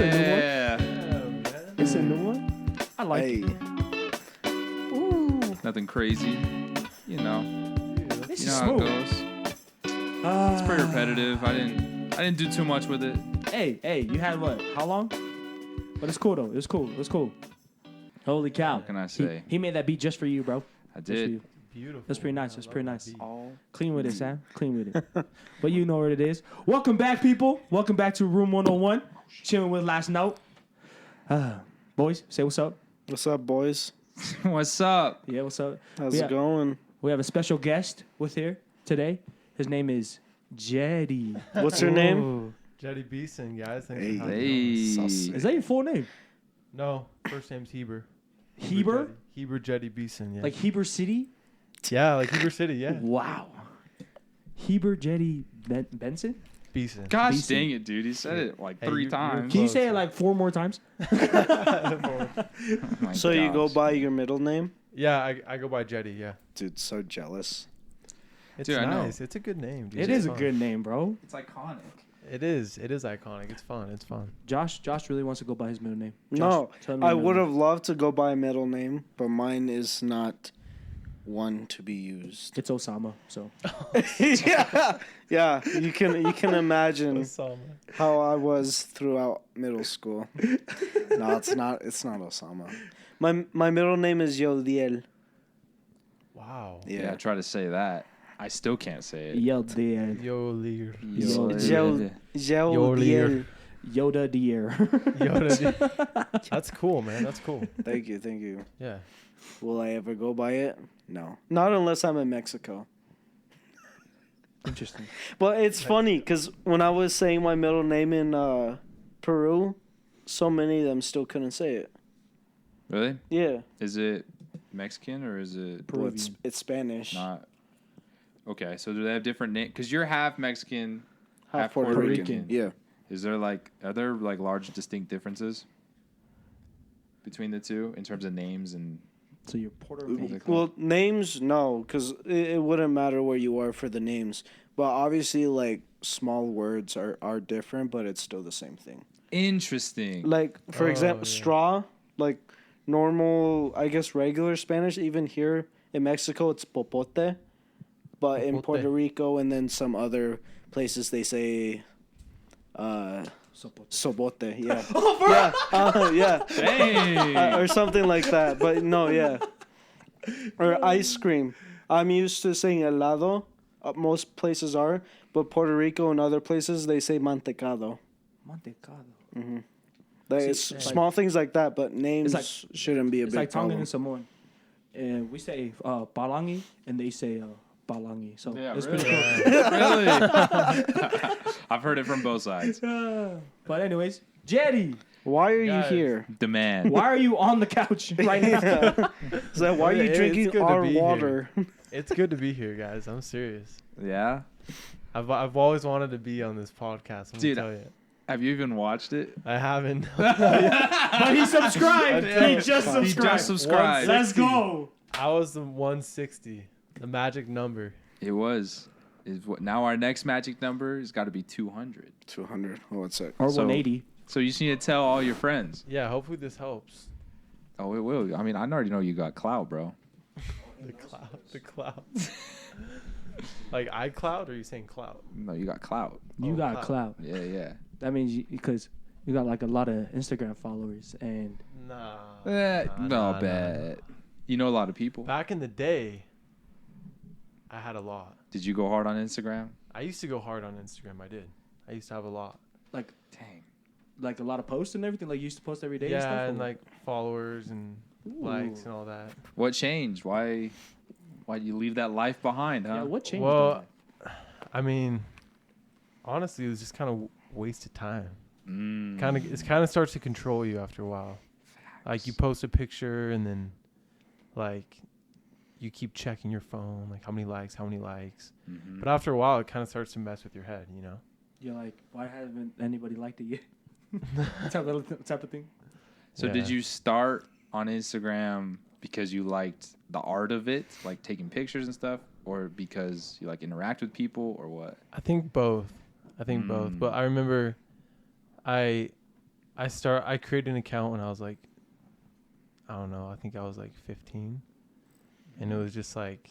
It's a new one. Yeah. It's a new one. I like it. Ooh. Nothing crazy. You know. This You is know how it smooth. goes. It's pretty repetitive. I didn't do too much with it. Hey, you had what? How long? But it's cool though. It was cool. Holy cow! What can I say? He made that beat just for you, bro. I Just for did. you. Beautiful. That's pretty nice. That's pretty nice. All Clean with it, Sam. Clean with it. But you know what it is. Welcome back, people. Welcome back to Room 101. Chilling with Last Note. Boys, say what's up. What's up, boys? What's up? Yeah, what's up? How's it going? We have a special guest with here today. His name is Jeddy. What's your name? Jeddy Beeson, guys. Thanks Hey. for having me on. Hey. Is that your full name? No, first name's Heber. Heber? Jeddy. Heber Jeddy Beeson, yeah. Like Heber City? Yeah, like Heber City, yeah. Wow. Heber Jeddy Benson? Beeson. Gosh Beeson. dang it, dude. He said it like Hey, 3 you're times. Can you Close, say it yeah. like 4 more times? Oh my So you go gosh. by your middle name? Yeah, I go by Jeddy, yeah. Dude, so jealous. It's Dude, I know. nice. It's a good name, dude. It It's is a fun. good name, bro. It's iconic. It is iconic. It's fun. It's fun. Josh really wants to go by his middle name. Josh, No, tell me I your middle would name. have loved to go by a middle name, but mine is not one to be used. It's Osama, so. yeah. You can imagine Osama. how I was throughout middle school. No, it's not. It's not Osama. My middle name is Yodiel. Wow. Yeah, I try to say that. I still can't say it. Yelled there. Yo, Lear. Yodiel. Yoda deer. Yoda. That's cool, man. That's cool. Thank you. Yeah. Will I ever go by it? No. Not unless I'm in Mexico. Interesting. But it's funny because when I was saying my middle name in Peru, so many of them still couldn't say it. Really? Yeah. Is it Mexican or is it Well, it's Spanish. not? Okay, so do they have different names? Because you're half Mexican, Half Puerto Rican. Yeah. Is there are there large distinct differences between the two in terms of names and? So you're Puerto Rican. Well, names, no, because it wouldn't matter where you are for the names. But obviously, like, small words are different, but it's still the same thing. Interesting. Like, for example, yeah. straw, like, normal, I guess, regular Spanish, even here in Mexico, it's popote. But in Popote. Puerto Rico and then some other places, they say sobote. Yeah. Yeah. Dang. Or something like that. But no, yeah. Or ice cream. I'm used to saying helado. Most places are. But Puerto Rico and other places, they say mantecado. Montecado. Like, See, it's like- small things like that, but names shouldn't be a It's big like Tongan problem. and Samoan. And we say palangi, and they say balangi. So Yeah, it's really? pretty cool. Really? I've heard it from both sides. But anyways, Jeddy, Why are Guys. you here? Demand. why are you on the couch right now? Is that why are you It's drinking good to our be here. water? It's good to be here, guys. I'm serious. Yeah. I've always wanted to be on this podcast. I'm Dude, gonna tell you. Have you even watched it? I haven't. But he subscribed. He just subscribed. He just subscribed. Let's go. I was the 160, the magic number. It was. Now our next magic number has got to be 200. 200. Oh, what's that? Or So- 180. So you just need to tell all your friends. Yeah, hopefully this helps. Oh, it will. I mean, I already know you got clout, bro. The cloud. Like iCloud, or are you saying cloud? No, you got clout. You Oh, got clout. clout. Yeah. That means because you got like a lot of Instagram followers and Nah. No, bet. You know a lot of people. Back in the day, I had a lot. Did you go hard on Instagram? I used to go hard on Instagram. I did. I used to have a lot. like Dang. a lot of posts and everything. Like you used to post every day. and Yeah, stuff, and or- like followers and likes and all that. What changed? Why did you leave that life behind, huh? yeah. What changed? Well, I mean, honestly, it was just kind of wasted time. It kind of starts to control you after a while. Like you post a picture and then, like, you keep checking your phone, like how many likes. Mm-hmm. But after a while, it kind of starts to mess with your head, you know. You're like, why haven't anybody liked it yet? type of thing. So Yeah. did you start on Instagram because you liked the art of it, like taking pictures and stuff, or because you like interact with people, or what? I think both. But I remember I I created an account when I was like, I don't know, I think I was like 15, and it was just like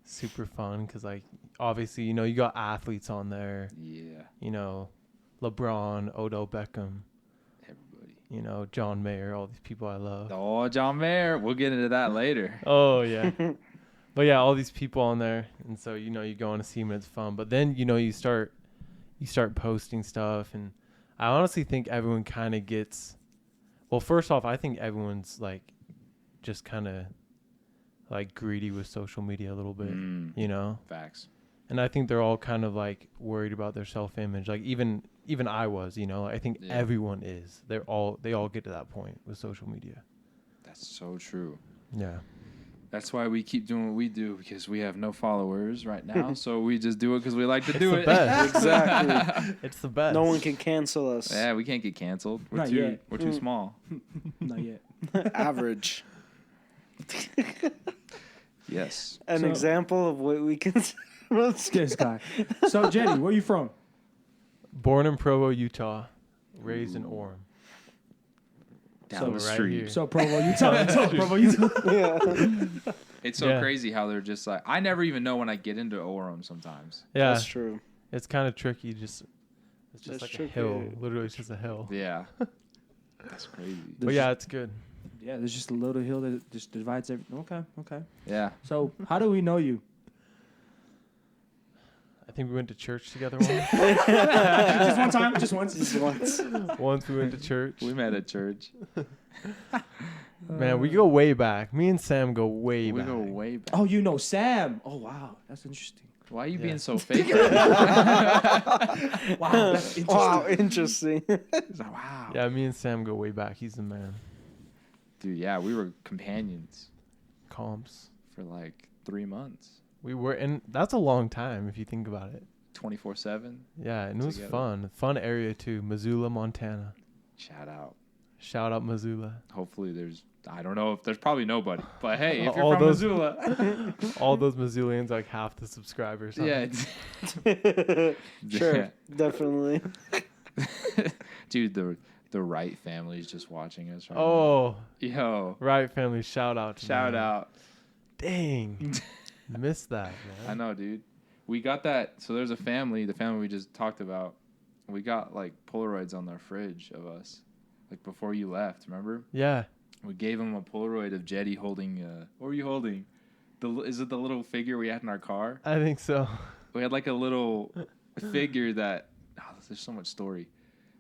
super fun because like obviously you know you got athletes on there, Yeah. you know, LeBron, Odell Beckham, Everybody. you know, John Mayer, all these people I love. Oh, John Mayer. We'll get into that later. Oh yeah. But yeah, all these people on there, and so you know you go on to see them, and it's fun. But then you know you start posting stuff, and I honestly think everyone kind of gets. Well, first off, I think everyone's like, just kind of, like greedy with social media a little bit, you know. Facts. And I think they're all kind of like worried about their self-image. Like even I was, you know. I think everyone is. They all get to that point with social media. That's so true. Yeah. That's why we keep doing what we do, because we have no followers right now. So we just do it because we like to do it. Best. Exactly. It's the best. No one can cancel us. Yeah, we can't get canceled. We're Not too yet. we're too small. Not yet. Average. Yes. An So- example of what we can. This guy. So, Jeddy, where you from? Born in Provo, Utah, raised in Orem. Down the right street. here. So, Provo, Utah. So, Provo, Utah. Yeah, It's so Yeah. crazy how they're just like, I never even know when I get into Orem sometimes. Yeah, that's true. it's kind of tricky. It's just That's like tricky. a hill. Literally, it's just a hill. Yeah. That's crazy. But yeah, it's good. Yeah, there's just a little hill that just divides everything. Okay. Yeah. So, how do we know you? I think we went to church together once. Just one time? Just once? Just once. Once we went to church. We met at church. Man, we go way back. Me and Sam go way We back. go way back. Oh, you know Sam. Oh, wow. That's interesting. Why are you Yeah. being so fake? Wow, that's interesting. Wow, interesting. It's like, wow. Yeah, me and Sam go way back. He's the man. Dude, yeah, we were companions Comps. for like 3 months. We were, and that's a long time if you think about it. 24/7. Yeah, and it was Together. fun. Fun area too. Missoula, Montana. Shout out. Shout out Missoula. Hopefully I don't know if there's probably nobody. But hey, if you're All from those- Missoula. All those Missoulians, like half the subscribers. huh? Yeah. Sure, definitely. Dude, the Wright family is just watching us right Oh, now. Yo. right, family. Shout out. To Shout them. out. Dang. Missed that, man. I know, dude. We got that. So there's a family, the family we just talked about. We got like Polaroids on their fridge of us, like before you left. Remember? Yeah. We gave them a Polaroid of Jeddy holding. What were you holding? Is it the little figure we had in our car? I think so. We had like a little figure that. Oh, there's so much story.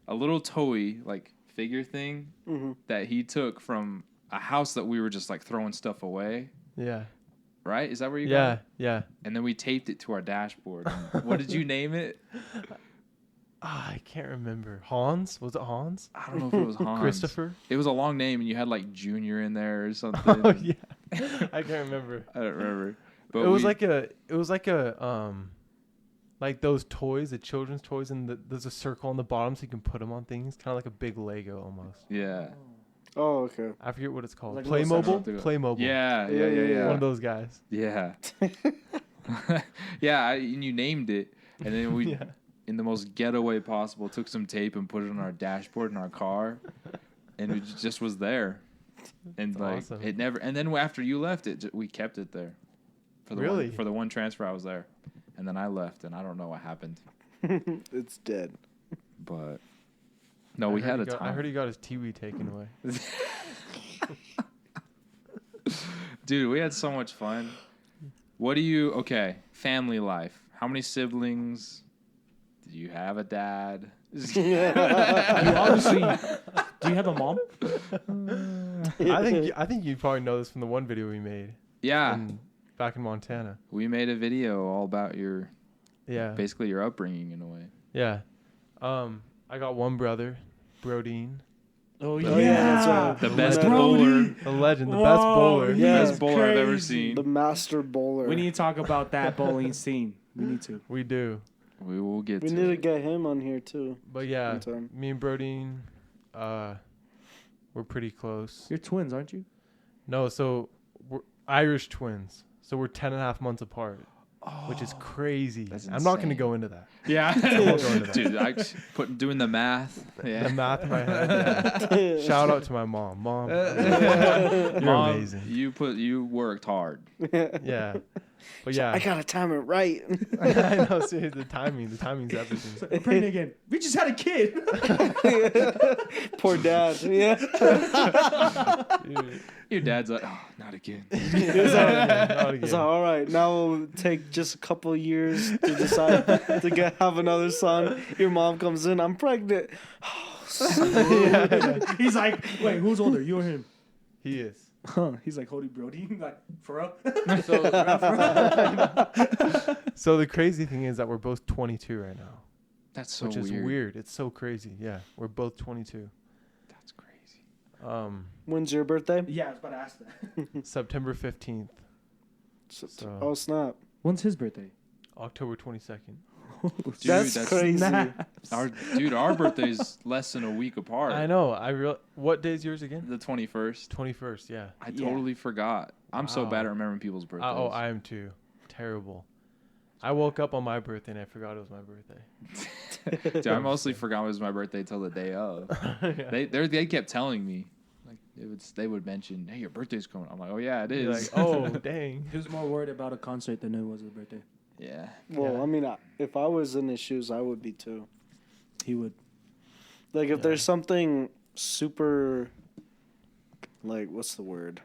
A little toy like figure thing that he took from a house that we were just like throwing stuff away. Yeah. Right? Is that where you got Yeah. it? Yeah. And then we taped it to our dashboard. What did you name it? I can't remember. Hans? Was it Hans? I don't know if it was Hans. Christopher? It was a long name, and you had like Junior in there or something. Oh yeah. I can't remember. I don't remember. But It was like like those toys, the children's toys, and there's a circle on the bottom so you can put them on things, kind of like a big Lego almost. Yeah. Oh, okay. I forget what it's called. Like a little Playmobil. circle. Playmobil. Yeah. One of those guys. Yeah. Yeah, and you named it, and then we, Yeah. in the most ghetto way possible, took some tape and put it on our dashboard in our car, and it just was there. And That's like awesome. it never. And then after you left, we kept it there. For the Really? for the one transfer I was there, and then I left, and I don't know what happened. It's dead. But no, we had a time. I heard he got his TV taken away. Dude, we had so much fun. What do you... Okay, family life. How many siblings? Do you have a dad? You obviously. Do you have a mom? I think you probably know this from the one video we made. Yeah. Back in Montana. We made a video all about your... Yeah. Basically your upbringing in a way. Yeah. I got one brother, Brodeen. Oh, yeah, that's right. The best Brody. bowler. The legend, the best Whoa, bowler. yeah. Best bowler I've ever crazy. seen. The master bowler. We need to talk about that bowling scene. We need to. We do. We will get We to need to it. get him on here too. But yeah, Sometime. me and Brodeen, we're pretty close. You're twins, aren't you? No, so we're Irish twins. So we're 10 and a half months apart. which is crazy. That's I'm not going to insane. go into that. Yeah, won't go into that. dude. Doing the math. Yeah, The math in my head. Yeah. Shout out to my mom. Mom, you're Mom, amazing. You worked hard. Yeah. But yeah, I gotta time it right. I know. See, the timing's everything. I'm pregnant again. We just had a kid. Poor dad. Yeah. Dude. Your dad's like, oh, not again. Not again. It's like, all right, now it'll take just a couple of years to decide to have another son. Your mom comes in, I'm pregnant. He's like, wait, who's older, you or him? He is. Huh? He's like, Hody Brody. Like, for real? So the crazy thing is that we're both 22 right now, That's so which weird. is weird. It's so crazy. Yeah, we're both 22. That's crazy. When's your birthday? Yeah, I was about to ask that. September 15th, Oh, snap. When's his birthday? October 22nd. Dude, That's crazy. Our birthday's less than a week apart. I know. What day is yours again? The 21st. 21st. Yeah. I totally forgot. I'm so Wow. bad at remembering people's birthdays. I am too. Terrible. I woke up on my birthday and I forgot it was my birthday. Dude, I mostly forgot it was my birthday till the day of. Yeah. They kept telling me, like they would mention, hey, your birthday's coming. I'm like, oh yeah, it You're is. like, oh dang. He was more worried about a concert than it was his birthday. Yeah. Well, Yeah. I mean, if I was in his shoes, I would be too. He would. Like, if Yeah. there's something super, like, what's the word?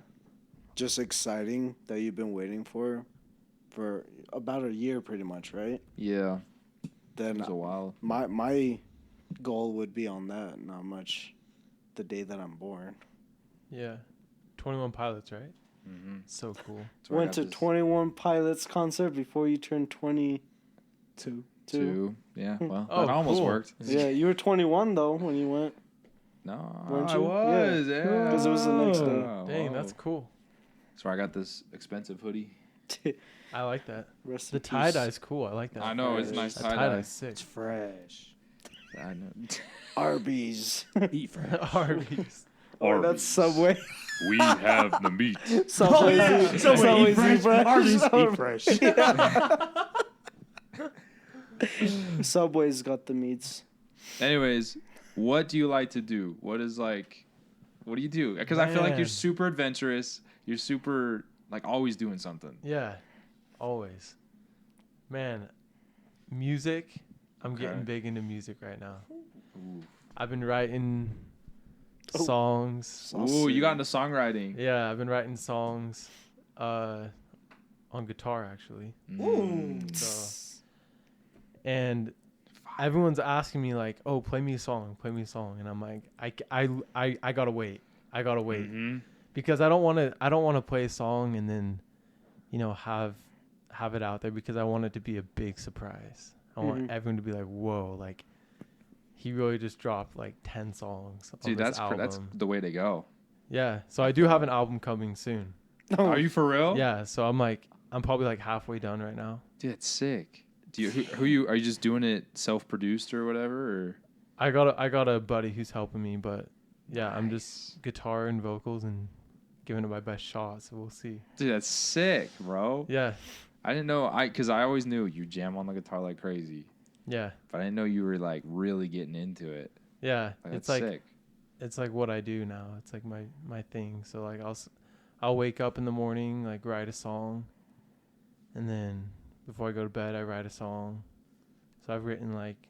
Just exciting that you've been waiting for about a year, pretty much, right? Yeah. Then It was a while. my goal would be on that, not much the day that I'm born. Yeah. 21 Pilots, right? Mm-hmm. So cool. Went to 21 Pilots concert before you turned 22. Two. Yeah. Well, Oh, that almost cool. worked. Yeah, you were 21 though when you went. No, Weren't I you? was. Yeah. 'Cause it was the next day. Oh, Dang, whoa. that's cool. So I got this expensive hoodie. I like that. Rest The in peace. tie-dye's cool. I like that. I know it's Fresh. nice That tie dye. tie-dye's sick. It's fresh. I know. Arby's. Eat fresh. Arby's. Or that's Subway. We have the meat. Subway's eat- Subway's eat fresh. Arby's eat fresh. Subway's got the meats. Anyways, what do you like to do? What do you do? Because I feel like you're Man. super adventurous. You're super like always doing something. Yeah, always. Man, music. I'm Okay. getting big into music right now. Ooh. I've been writing Oh. songs. Ooh, you got into songwriting. Yeah, I've been writing songs on guitar actually. So, and everyone's asking me like, "Oh, play me a song," and I'm like, I gotta wait. Mm-hmm. Because I don't want to play a song and then, have it out there because I want it to be a big surprise. I want everyone to be like, "Whoa!" Like, he really just dropped like 10 songs on Dude, this that's album. that's the way to go. Yeah. So I do have an album coming soon. Are you for real? Yeah. So I'm probably like halfway done right now. Dude, it's sick. Do you are you just doing it self-produced or whatever? Or I got a buddy who's helping me, but yeah, I'm just guitar and vocals and giving it my best shot. So we'll see. dude, that's sick, bro. Yeah. I didn't know because I always knew you jam on the guitar like crazy, Yeah. but I didn't know you were like really getting into it. Yeah. Like, It's that's like sick. it's like what I do now. It's like my thing. So like I'll wake up in the morning, like write a song, and then before I go to bed I write a song. So I've written like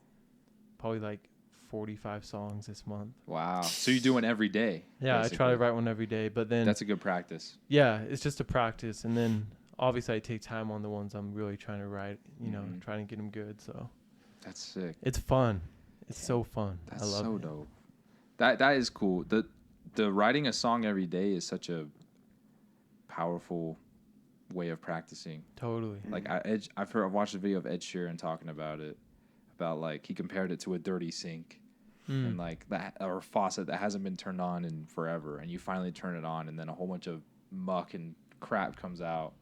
probably like 45 songs this month. Wow. So you're doing every day? Yeah, basically. I try to write one every day, but then That's a good practice. yeah, it's just a practice, and then obviously I take time on the ones I'm really trying to write, Mhm. trying to get them good. So That's sick. it's fun. It's so fun. That's I love so it. dope. That is cool. The writing a song every day is such a powerful way of practicing. Totally. Like I've watched a video of Ed Sheeran talking about it, about like he compared it to a dirty sink and like that or a faucet that hasn't been turned on in forever, and you finally turn it on, and then a whole bunch of muck and crap comes out,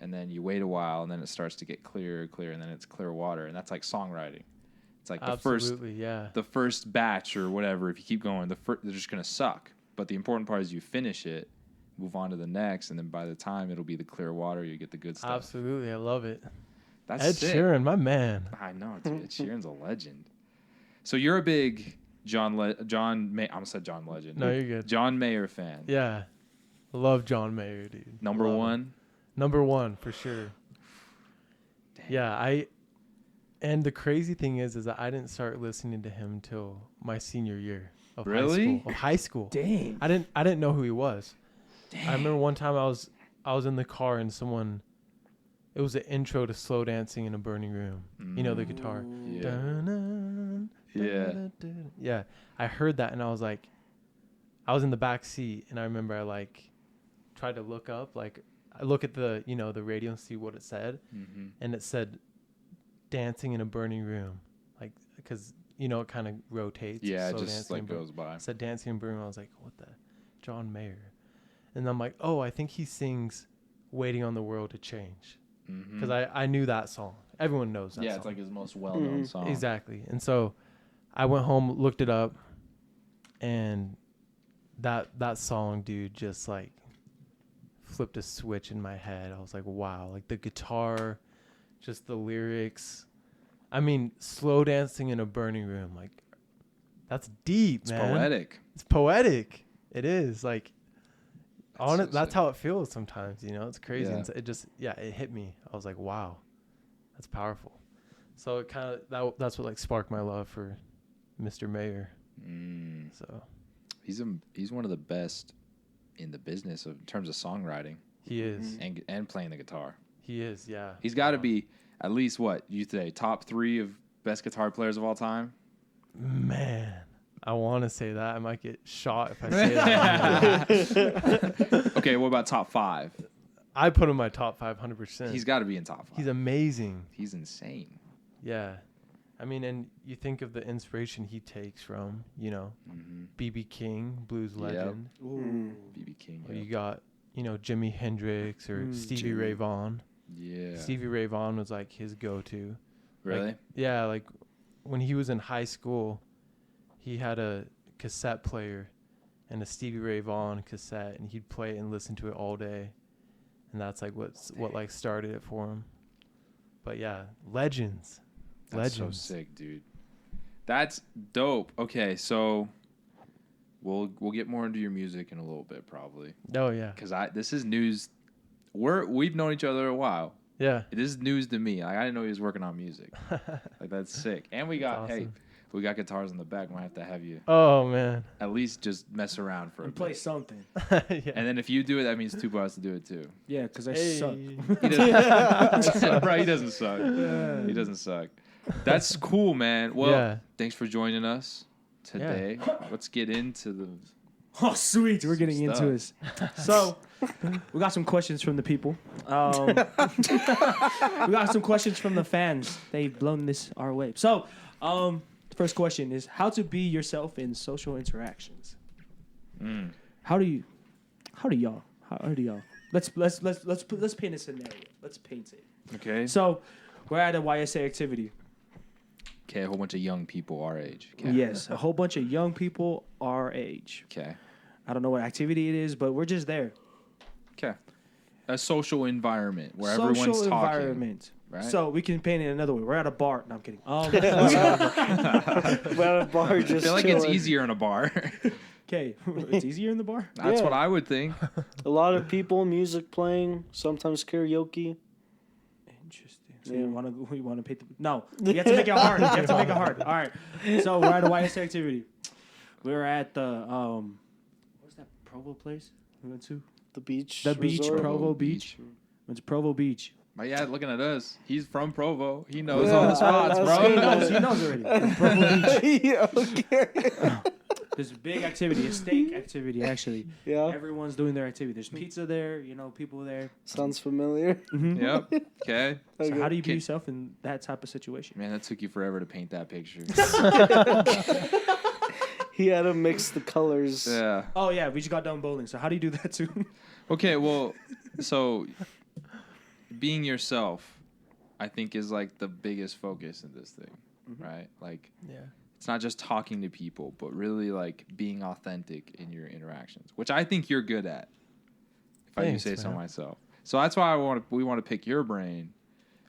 and then you wait a while, and then it starts to get clearer, and then it's clear water, and that's like songwriting. It's like Absolutely, yeah. the first batch or whatever. If you keep going, they're just gonna suck. But the important part is you finish it, move on to the next, and then by the time it'll be the clear water, you get the good stuff. Absolutely, I love it. That's Ed sick. Sheeran, my man. I know, dude. Ed Sheeran's a legend. So you're a big John May. I almost said John Legend. No, you're good. John Mayer fan. Yeah. Love John Mayer, dude. Number Love him. one. Number one, for sure. Dang. Yeah, and the crazy thing is that I didn't start listening to him till my senior year of Really? high school. Dang. I didn't know who he was. Dang. I remember one time I was in the car and it was an intro to Slow Dancing in a Burning Room. You know the guitar. Yeah. Dun-dun, Yeah. dun-dun-dun. Yeah. I heard that and I was like, I was in the back seat and I remember I like tried to look up, like I look at the, the radio and see what it said. Mm-hmm. And it said Dancing in a Burning Room. Like, because, it kind of rotates. Yeah, it Slow just Dancing like in Bur- goes by. It said Dancing in a Burning Room. I was like, what the? John Mayer. And I'm like, oh, I think he sings Waiting on the World to Change. Mm-hmm. Because I knew that song. Everyone knows that Yeah, song. it's like his most well-known song. Exactly. And so I went home, looked it up, and that song, dude, just like flipped a switch in my head. I was like, wow, like the guitar, just the lyrics. I mean, Slow Dancing in a Burning Room, like that's deep, It's man. poetic. It's poetic. It is like so that's sick. how it feels sometimes, it's crazy. Yeah. And so it hit me. I was like, wow, that's powerful. So it kind of that's what like sparked my love for Mr. Mayer. Mm. So He's one of the best in the business in terms of songwriting he is. and playing the guitar. He is, yeah. He's got to be at least what you say top 3 of best guitar players of all time. Man, I want to say that. I might get shot if I say that. Okay, what about top 5? I put him in my top 500%. He's got to be in top 5. He's amazing. He's insane. Yeah. I mean, and you think of the inspiration he takes from, Mm-hmm. B.B. King, blues legend. BB King. Or Yeah. you got, Jimi Hendrix or Stevie Ray Vaughan. Yeah. Stevie Ray Vaughan was like his go-to. Really? Like, yeah, like when he was in high school, he had a cassette player and a Stevie Ray Vaughan cassette, and he'd play it and listen to it all day. And that's like what like started it for him. But yeah, legends. That's Legends. so sick, dude. That's dope. Okay, so we'll get more into your music in a little bit, probably, Oh yeah. because this is news. We've known each other a while. Yeah. This is news to me. Like I didn't know he was working on music. Like that's sick. And we got That's awesome. we got guitars in the back. Might have to have you Oh man. at least just mess around for a And play bit. something. Yeah. And then if you do it, that means 2 of us to do it too. Yeah, because I Hey. suck. He doesn't, bro, he doesn't suck. He doesn't suck. That's cool, man. Well, Yeah. thanks for joining us today. Let's get into the. Oh, sweet. We're getting into this. So, we got some questions from the people. We got some questions from the fans. They've blown this our way. So, the first question is how to be yourself in social interactions. How do y'all? Let's paint a scenario. Let's paint it. Okay. So, we're at a YSA activity. Okay, a whole bunch of young people our age. Okay. Yes, a whole bunch of young people our age. Okay. I don't know what activity it is, but we're just there. Okay. A social environment where Social everyone's talking. environment. Right? So we can paint it another way. We're at a bar. No, I'm kidding. We're at a bar I just feel like it's chilling. easier in a bar. Okay, it's easier in the bar. That's Yeah. what I would think. A lot of people, music playing, sometimes karaoke. Interesting. So Yeah. you want to paint the no? You have to make it hard. You have to make it hard. All right. So we're at a YSA activity. We're at the what's that Provo place we went to? The beach. The beach, resort. Provo Beach. Went to Provo Beach. But yeah, looking at us, he's from Provo. He knows Yeah, all the spots, that's bro. good. He knows already. Provo Beach. Yeah, okay. There's a big activity, a steak activity actually. Yeah, Everyone's doing their activity. There's pizza there, people there. sounds familiar. Yep. Okay. So Okay. how do you be Okay. yourself in that type of situation? Man, that took you forever to paint that picture. He had to mix the colors. Yeah. Oh yeah, we just got done bowling. So how do you do that too? Okay, well, so being yourself, I think, is like the biggest focus in this thing, right? Like, Yeah. it's not just talking to people, but really like being authentic in your interactions, which I think you're good at, if I do Thanks, say so man. myself. So that's why we want to pick your brain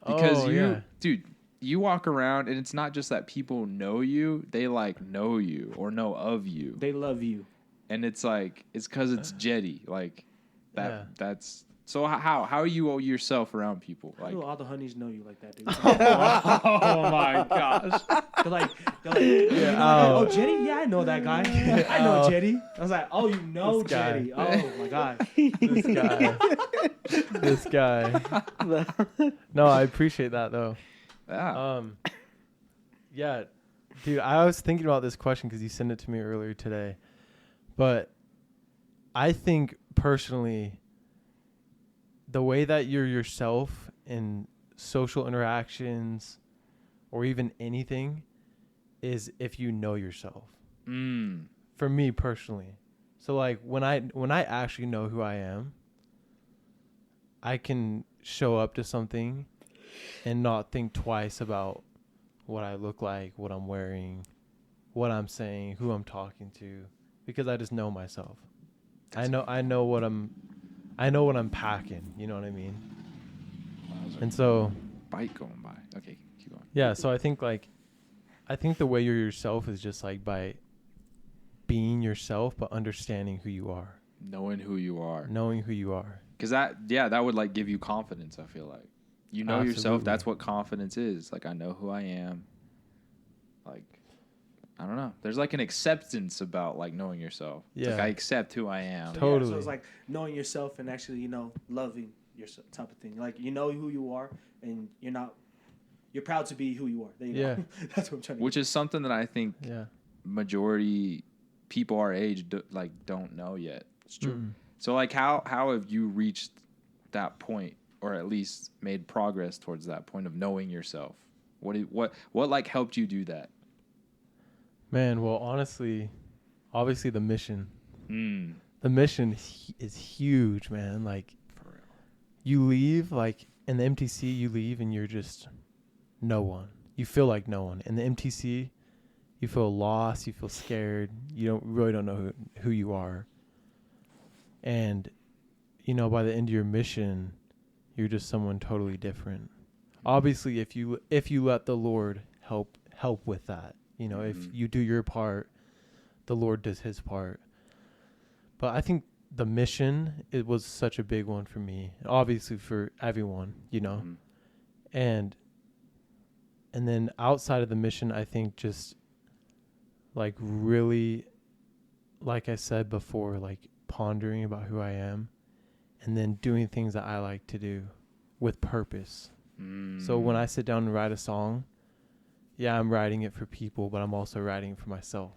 Because yeah. dude, you walk around and it's not just that people know you, they like know you or know of you. They love you. And it's like, it's because it's Jeddy. Like, Yeah. that's... So how you yourself around people? How Like, do all the honeys know you like that, dude? oh my gosh. They're like, you know, oh, Jeddy? Yeah, I know that guy. I know Jeddy. I was like, oh, you know This guy. Jeddy. Oh, my God. This guy. No, I appreciate that though. Yeah. Yeah, dude, I was thinking about this question because you sent it to me earlier today, but I think personally, the way that you're yourself in social interactions or even anything is if you know yourself. For me personally. So like when I actually know who I am, I can show up to something and not think twice about what I look like, what I'm wearing, what I'm saying, who I'm talking to, because I just know myself. I know what I'm packing, you know what I mean? And so Bike going by. Okay, keep going. yeah, so I think the way you're yourself is just like by being yourself but understanding who you are. Knowing who you are. Because that would like give you confidence, I feel like. You know yourself, Absolutely. that's what confidence is. Like, I know who I am. Like, I don't know. There's like an acceptance about like knowing yourself. It's Yeah. like I accept who I am. Totally. Yeah, so it's like knowing yourself and actually, you know, loving yourself type of thing. Like, you know who you are and you're proud to be who you are. There you Yeah. go. That's what I'm trying to Which get. is something that I think yeah. majority people our age don't know yet. It's true. So like how have you reached that point, or at least made progress towards that point of knowing yourself? What like helped you do that? Man, well, honestly, obviously the mission. Mm. The mission is huge, man. Like, For real. you leave, like, in the MTC, you leave and you're just no one. You feel like no one. In the MTC, you feel lost, you feel scared, you really don't know who you are. And, you know, by the end of your mission, you're just someone totally different. Obviously, if you let the Lord help with that, you know, if you do your part, the Lord does his part. But I think the mission, it was such a big one for me, obviously for everyone, you know. And then outside of the mission, I think just like really, like I said before, like pondering about who I am and then doing things that I like to do with purpose. So when I sit down and write a song, yeah, I'm writing it for people, but I'm also writing it for myself.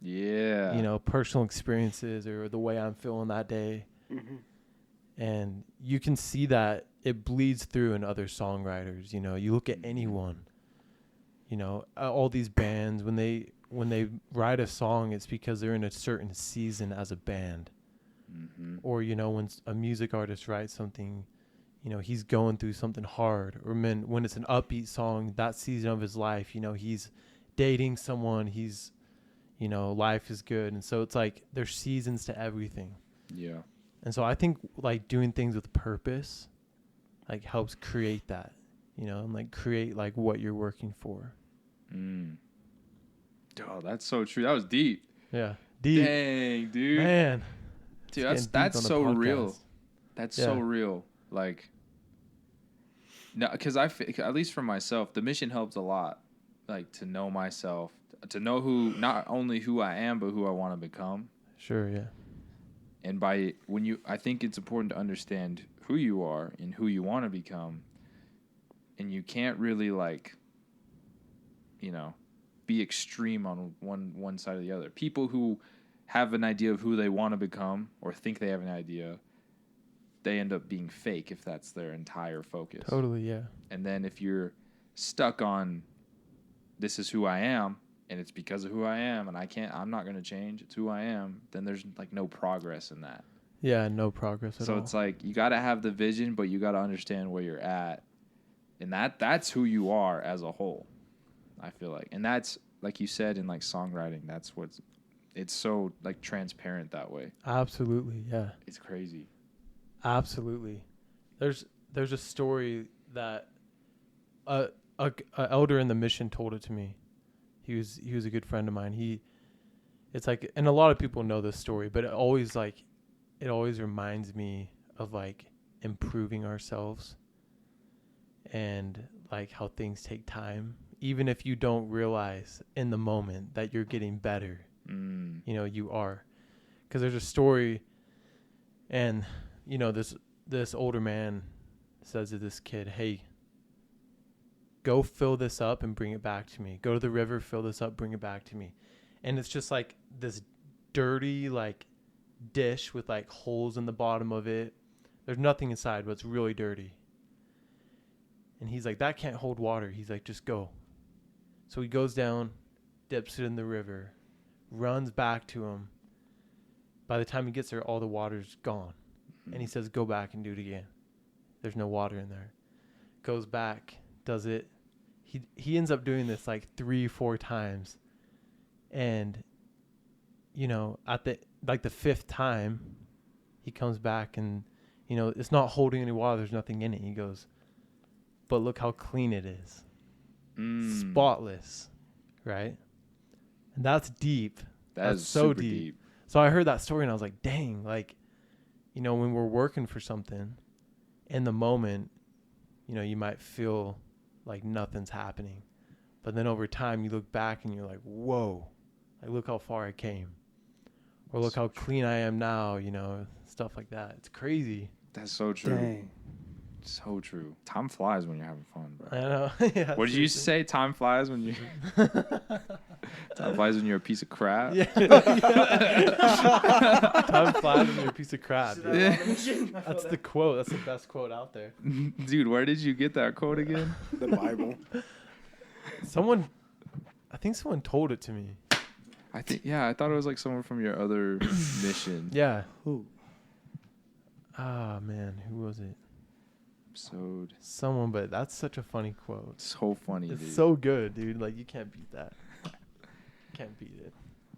Yeah. You know, personal experiences or the way I'm feeling that day. Mm-hmm. And you can see that it bleeds through in other songwriters. You know, you look at anyone, you know, all these bands, when they write a song, it's because they're in a certain season as a band. Or, you know, when a music artist writes something, you know, he's going through something hard. Or when it's an upbeat song, that season of his life, you know, he's dating someone, he's, you know, life is good. And so it's like there's seasons to everything. Yeah. And so I think like doing things with purpose like helps create that, you know, and like create like what you're working for. Oh, that's so true. That was deep. Yeah. Deep. Dang, dude. Man. Dude, that's so real. That's so real. Like, no, because at least for myself, the mission helps a lot. Like, to know myself, to know not only who I am, but who I want to become. Sure, yeah. And I think it's important to understand who you are and who you want to become. And you can't really, like, you know, be extreme on one side or the other. People who have an idea of who they want to become or think they have an idea, they end up being fake if that's their entire focus. Totally, yeah. And then if you're stuck on this is who I am and it's because of who I am and I'm not going to change, it's who I am, then there's like no progress in that. Yeah, no progress at all. So it's like you got to have the vision, but you got to understand where you're at. And that's who you are as a whole, I feel like. And that's, like you said, in like songwriting, it's so like transparent that way. Absolutely, yeah. It's crazy. Absolutely. There's a story that a elder in the mission told it to me. He was a good friend of mine. It's like, and a lot of people know this story, but it always reminds me of like improving ourselves and like how things take time, even if you don't realize in the moment that you're getting better. You know, you are, because there's a story, and you know, this older man says to this kid, hey, go fill this up and bring it back to me. Go to the river, fill this up, bring it back to me. And it's just like this dirty like dish with like holes in the bottom of it. There's nothing inside, but it's really dirty. And he's like, that can't hold water. He's like, just go. So he goes down, dips it in the river, runs back to him. By the time he gets there, all the water's gone. And he says, go back and do it again. There's no water in there. Goes back, does it. He ends up doing this like 3-4 times. And, you know, at the 5th time, he comes back and, you know, it's not holding any water. There's nothing in it. He goes, but look how clean it is. Spotless. Right? And that's deep. That's so super deep. So I heard that story and I was like, dang, like, you know, when we're working for something, in the moment, you know, you might feel like nothing's happening. But then over time, you look back and you're like, whoa, like, look how far I came. Or look how clean I am now, you know, stuff like that. It's crazy. That's so true. Dang. So true. Time flies when you're having fun, bro. I know. Yeah, What did you used to say? Time flies when you. Time flies when you're a piece of crap. Yeah. Time flies when you're a piece of crap. Yeah. That's the quote. That's the best quote out there. Dude, where did you get that quote again? The Bible. I think someone told it to me. I thought it was like someone from your other mission. Yeah. Who? Ah, man, who was it? Episode. Someone, but that's such a funny quote. So funny, It's dude. so good, dude. Like, you can't beat that. Can't beat it.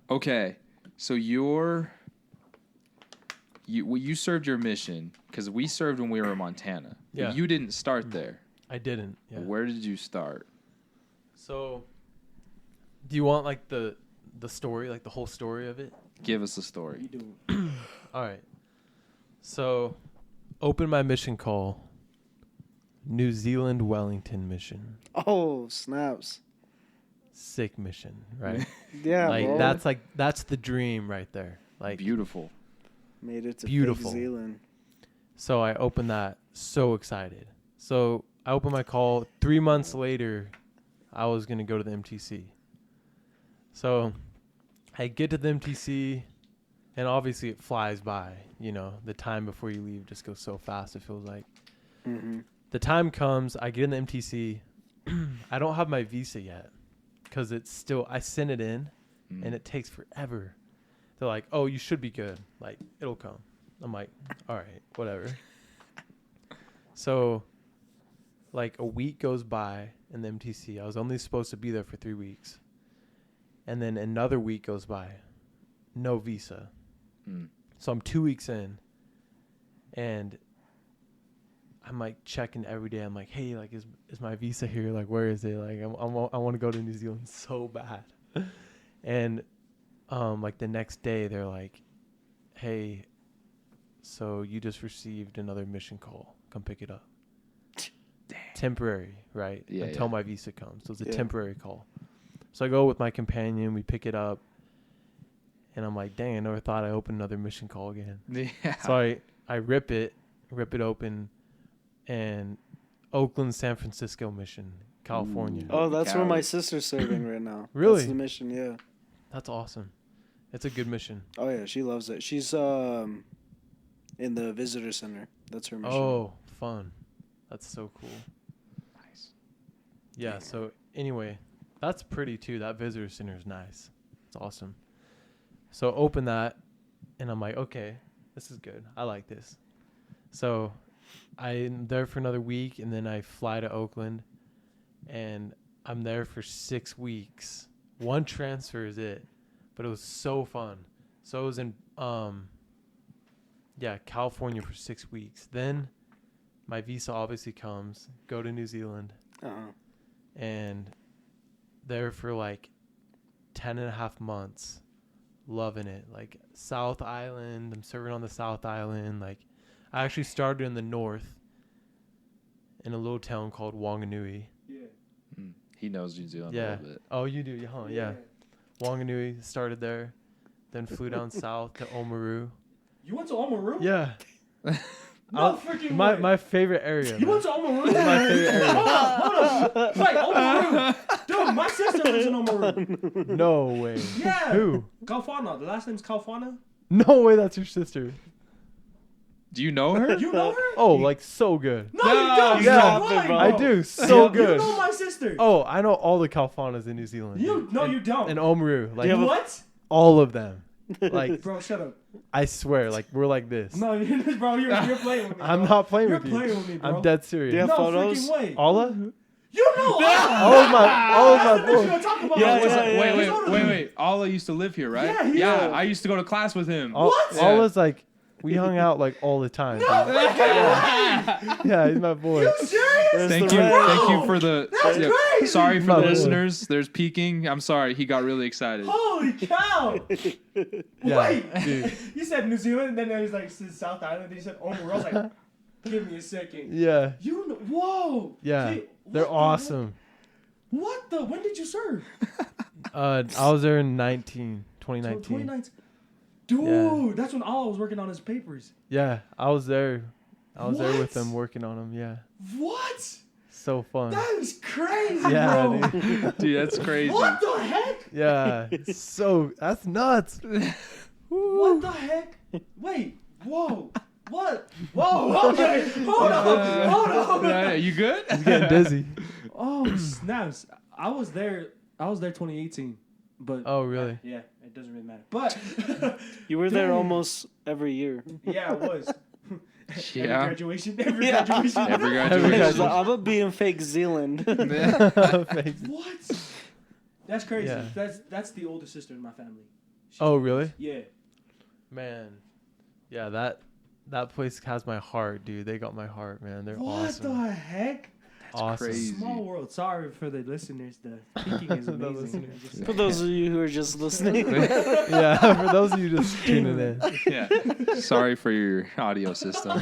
Okay, so you served your mission because we served when we were in Montana. Yeah. But you didn't start there. I didn't. Yeah. Where did you start? So, do you want like the story, like the whole story of it? Give us a story. You do. All right. So, open my mission call. New Zealand Wellington mission. Oh, snaps. Sick mission, right? Yeah, like bro. that's the dream right there. Like Beautiful. Made it to beautiful. Big Zealand. So I opened that, so excited. So I opened my call. 3 months later, I was gonna go to the MTC. So I get to the MTC, and obviously it flies by. You know, the time before you leave just goes so fast. It feels like. Mm-hmm. The time comes, I get in the MTC. I don't have my visa yet because it's still, I sent it in and it takes forever. They're like, oh, you should be good. Like, it'll come. I'm like, all right, whatever. So, like, a week goes by in the MTC. I was only supposed to be there for 3 weeks. And then another week goes by. No visa. So I'm 2 weeks in. And I'm like checking every day. I'm like, hey, like, is my visa here? Like, where is it? Like, I want to go to New Zealand so bad. And like the next day, they're like, hey, so you just received another mission call. Come pick it up. Damn. Temporary, right? Yeah, Until yeah. my visa comes. So it's a temporary call. So I go with my companion. We pick it up. And I'm like, dang, I never thought I opened another mission call again. Yeah. So I rip it open. And Oakland, San Francisco mission, California. Oh, that's where Cali. my sister's serving right now. Really? That's the mission, yeah. That's awesome. It's a good mission. Oh, yeah, she loves it. She's in the visitor center. That's her mission. Oh, fun. That's so cool. Nice. Yeah, so anyway, that's pretty too. That visitor center is nice. It's awesome. So open that, and I'm like, okay, this is good. I like this. So I'm there for another week, and then I fly to Oakland, and I'm there for 6 weeks. One transfer is it, but it was so fun. So I was in California for 6 weeks. Then my visa obviously comes. Go to New Zealand. Uh-uh. and there for like 10.5 months, loving it. Like South Island, I'm serving on the South Island. Like I actually started in the north in a little town called Wanganui. Yeah. He knows New Zealand a Yeah. little bit. Oh, you do, huh? Yeah. Wanganui, started there, then flew down south to Oamaru. You went to Oamaru? Yeah. No freaking way. My favorite area. You man. went to Oamaru? My favorite area. Hold on. Wait, Oamaru. Dude, my sister lives in Oamaru. No way. Yeah. Who? Kalfana. The last name's Kalfana. No way, that's your sister. Do you know her? You know her? Oh, like so good. No, you don't. Yeah. You're lying, bro. I do, so You good. know my sister. Oh, I know all the Kalfanas in New Zealand. You no, you don't. And Oamaru, like What? all of them. Like Bro, shut up. I swear, like we're like this. No, bro, you're playing with me. I'm bro. not playing You're with you. playing with me, bro. I'm dead serious. Yeah. No Photos? freaking way. Alla? You know All of my That's what you're boys. gonna talk about. Yeah, What's yeah, up? yeah. Wait. Allah used to live here, right? Yeah, he is. I used to go to class with him. What? Yeah. Alla's like we hung out like all the time. dude. Yeah, he's my boy. You serious? Thank the you. red. Thank you for the. That's crazy. Sorry for My the boy. listeners. There's peeking. I'm sorry. He got really excited. Holy cow! Yeah, Wait, dude. you said New Zealand, and then there was like South Island. Then you said Oamaru. I was like, give me a second. Yeah, You know, whoa. yeah. Gee, They're what the- awesome. What the? When did you serve? I was there in 2019. 2019. Dude, that's when Allah was working on his papers. Yeah, I was there. I was there with What? them working on them. Yeah, What? so fun. That is crazy, Yeah, bro. dude. Dude, that's crazy. What the heck? Yeah, so that's nuts. What the heck? Wait. Whoa. What? Whoa. Okay. Hold on. Yeah, you good? I'm getting dizzy. Oh snaps! I was there 2018, but Oh, really? yeah, it doesn't really matter. But You were there Dang. almost every year. yeah, it was. Every Yeah. graduation. Every Guys, graduation. I'm gonna be in fake Zealand. What? That's crazy. Yeah. That's the older sister in my family. Oh, really? Yeah. Man, yeah, that place has my heart, dude. They got my heart, man. They're What awesome. the heck? Awesome. crazy. Small world. Sorry for the listeners. The speaking is The amazing. listeners. I just- For those of you who are just listening. Yeah, for those of you just tuning in. Yeah. Sorry for your audio system.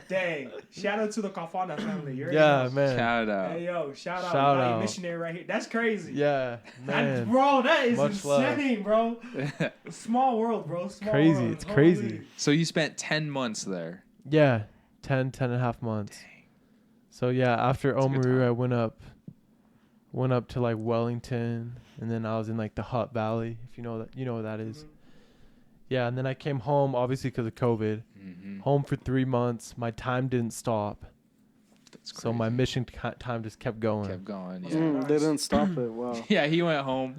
Dang. Shout out to the Kafana family. You already Yeah, know. man. Shout out. Hey yo, shout out, Shout United out. missionary right here. That's crazy. Yeah, man. Bro, that is Much love. insane, bro. Small world, bro. Small Crazy. world. It's crazy. Holy. So you spent 10 months there. Yeah, 10 and a half months. So yeah, after a good Oamaru, time. I went up to like Wellington, and then I was in like the Hutt Valley, if you know what that is. Yeah, and then I came home, obviously because of COVID. Mm-hmm. Home for 3 months. My time didn't stop, That's crazy. so my mission time just kept going. kept going. Yeah. They didn't stop it. Wow. Yeah, he went home.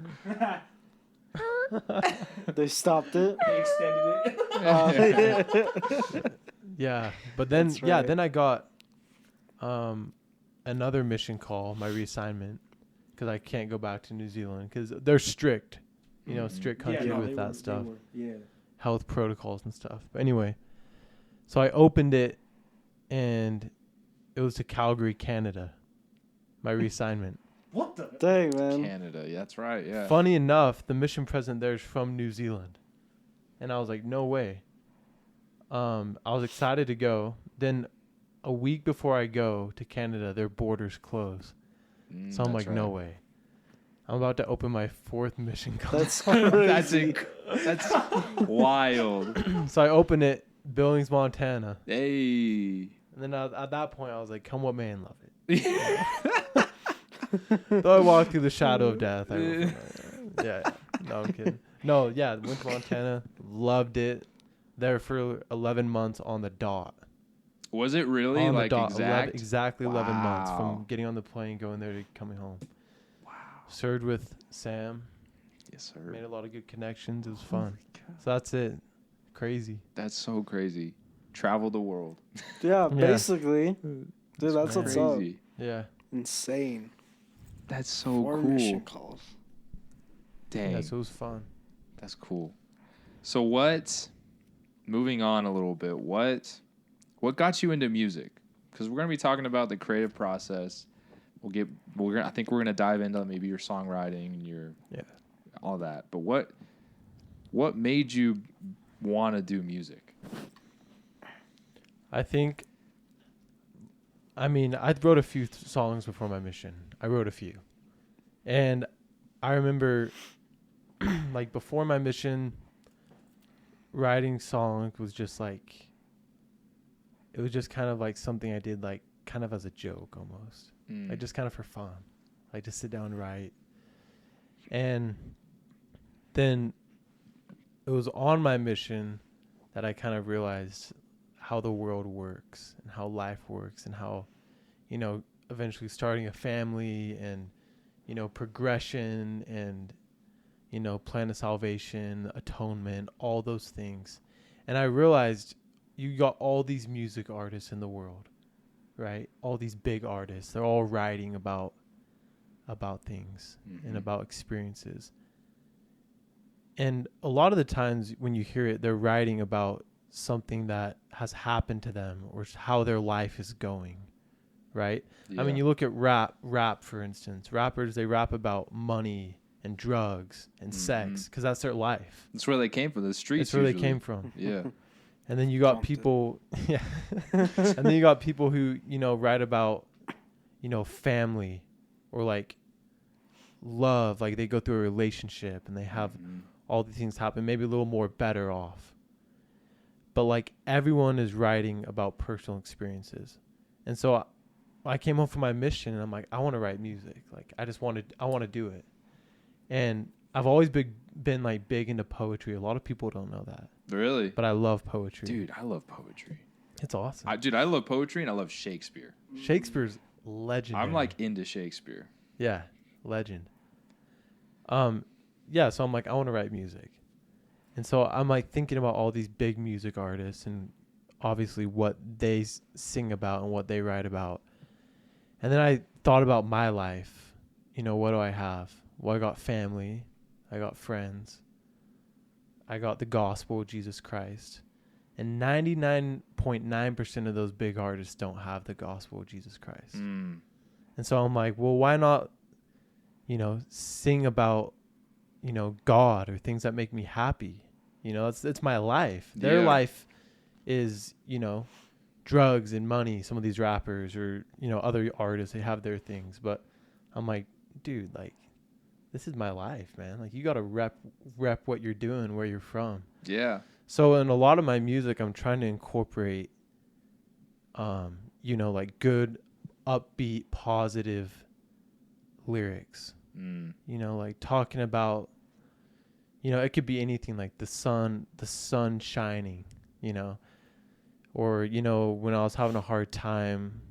They stopped it. They extended it. Yeah, but then That's right. then I got another mission call, my reassignment, because I can't go back to New Zealand because they're strict, strict country no, with they that were- stuff, they were, yeah. health protocols and stuff. But anyway, so I opened it, and it was to Calgary, Canada, my reassignment. What the? Dang, man. Canada. Yeah, that's right. Yeah. Funny enough, the mission president there is from New Zealand, and I was like, no way. I was excited to go. Then a week before I go to Canada, their borders close. So I'm That's like, no right. way. I'm about to open my 4th mission call. That's crazy. That's wild. So I open it, Billings, Montana. Hey. And then at that point, I was like, come what may and love it. Though I walked through the shadow of death. Yeah. No, I'm kidding. No, yeah, went to Montana. Loved it. There for 11 months on the dot. Was it really On the like dot, exact? exactly 11 months Wow. from getting on the plane, going there to coming home. Wow. Served with Sam. Yes, sir. Made a lot of good connections. It was fun. So that's it. Crazy. That's so crazy. Travel the world. Yeah, Yeah. basically. Dude, that's what's up. Crazy. Yeah. Insane. That's so 4 cool. mission calls. Dang. Yeah, so it was fun. That's cool. So what? Moving on a little bit. What got you into music? Because we're gonna be talking about the creative process I think we're gonna dive into maybe your songwriting and your all that. But what made you want to do music? I think, I wrote a few songs before my mission. I wrote a few. And I remember, like, before my mission, writing songs was just like, it was just kind of like something I did, like, kind of as a joke almost. Like, just kind of for fun. Like, just sit down and write. And then it was on my mission that I kind of realized how the world works and how life works and how, eventually starting a family and, progression and, plan of salvation, atonement, all those things. And I realized you got all these music artists in the world, right? All these big artists, they're all writing about things and about experiences. And a lot of the times when you hear it, they're writing about something that has happened to them or how their life is going, right? Yeah. I mean, you look at rap, for instance. Rappers, they rap about money and drugs and sex because that's their life. That's where they came from, the streets. That's where they came from. Yeah. And then you got people, and then you got people who, write about, family or like love, like they go through a relationship and they have all these things happen, maybe a little more better off. But like everyone is writing about personal experiences. And so I came home from my mission and I'm like, I want to write music. Like I want to do it. And I've always been like big into poetry. A lot of people don't know that. Really? But I love poetry. Dude, I love poetry. It's awesome. I love poetry and I love Shakespeare. Shakespeare's legendary. I'm like into Shakespeare. Yeah, legend. Yeah, so I'm like, I want to write music. And so I'm like thinking about all these big music artists and obviously what they sing about and what they write about. And then I thought about my life. What do I have? Well, I got family. I got friends. I got the gospel of Jesus Christ. And 99.9% of those big artists don't have the gospel of Jesus Christ. And so I'm like, well, why not, sing about, God or things that make me happy? It's my life. Their life is, drugs and money. Some of these rappers or, other artists, they have their things. But I'm like, dude, like, this is my life, man. Like, you got to rep what you're doing, where you're from. Yeah. So in a lot of my music, I'm trying to incorporate, like good, upbeat, positive lyrics. Like talking about, it could be anything like the sun shining, or, when I was having a hard time,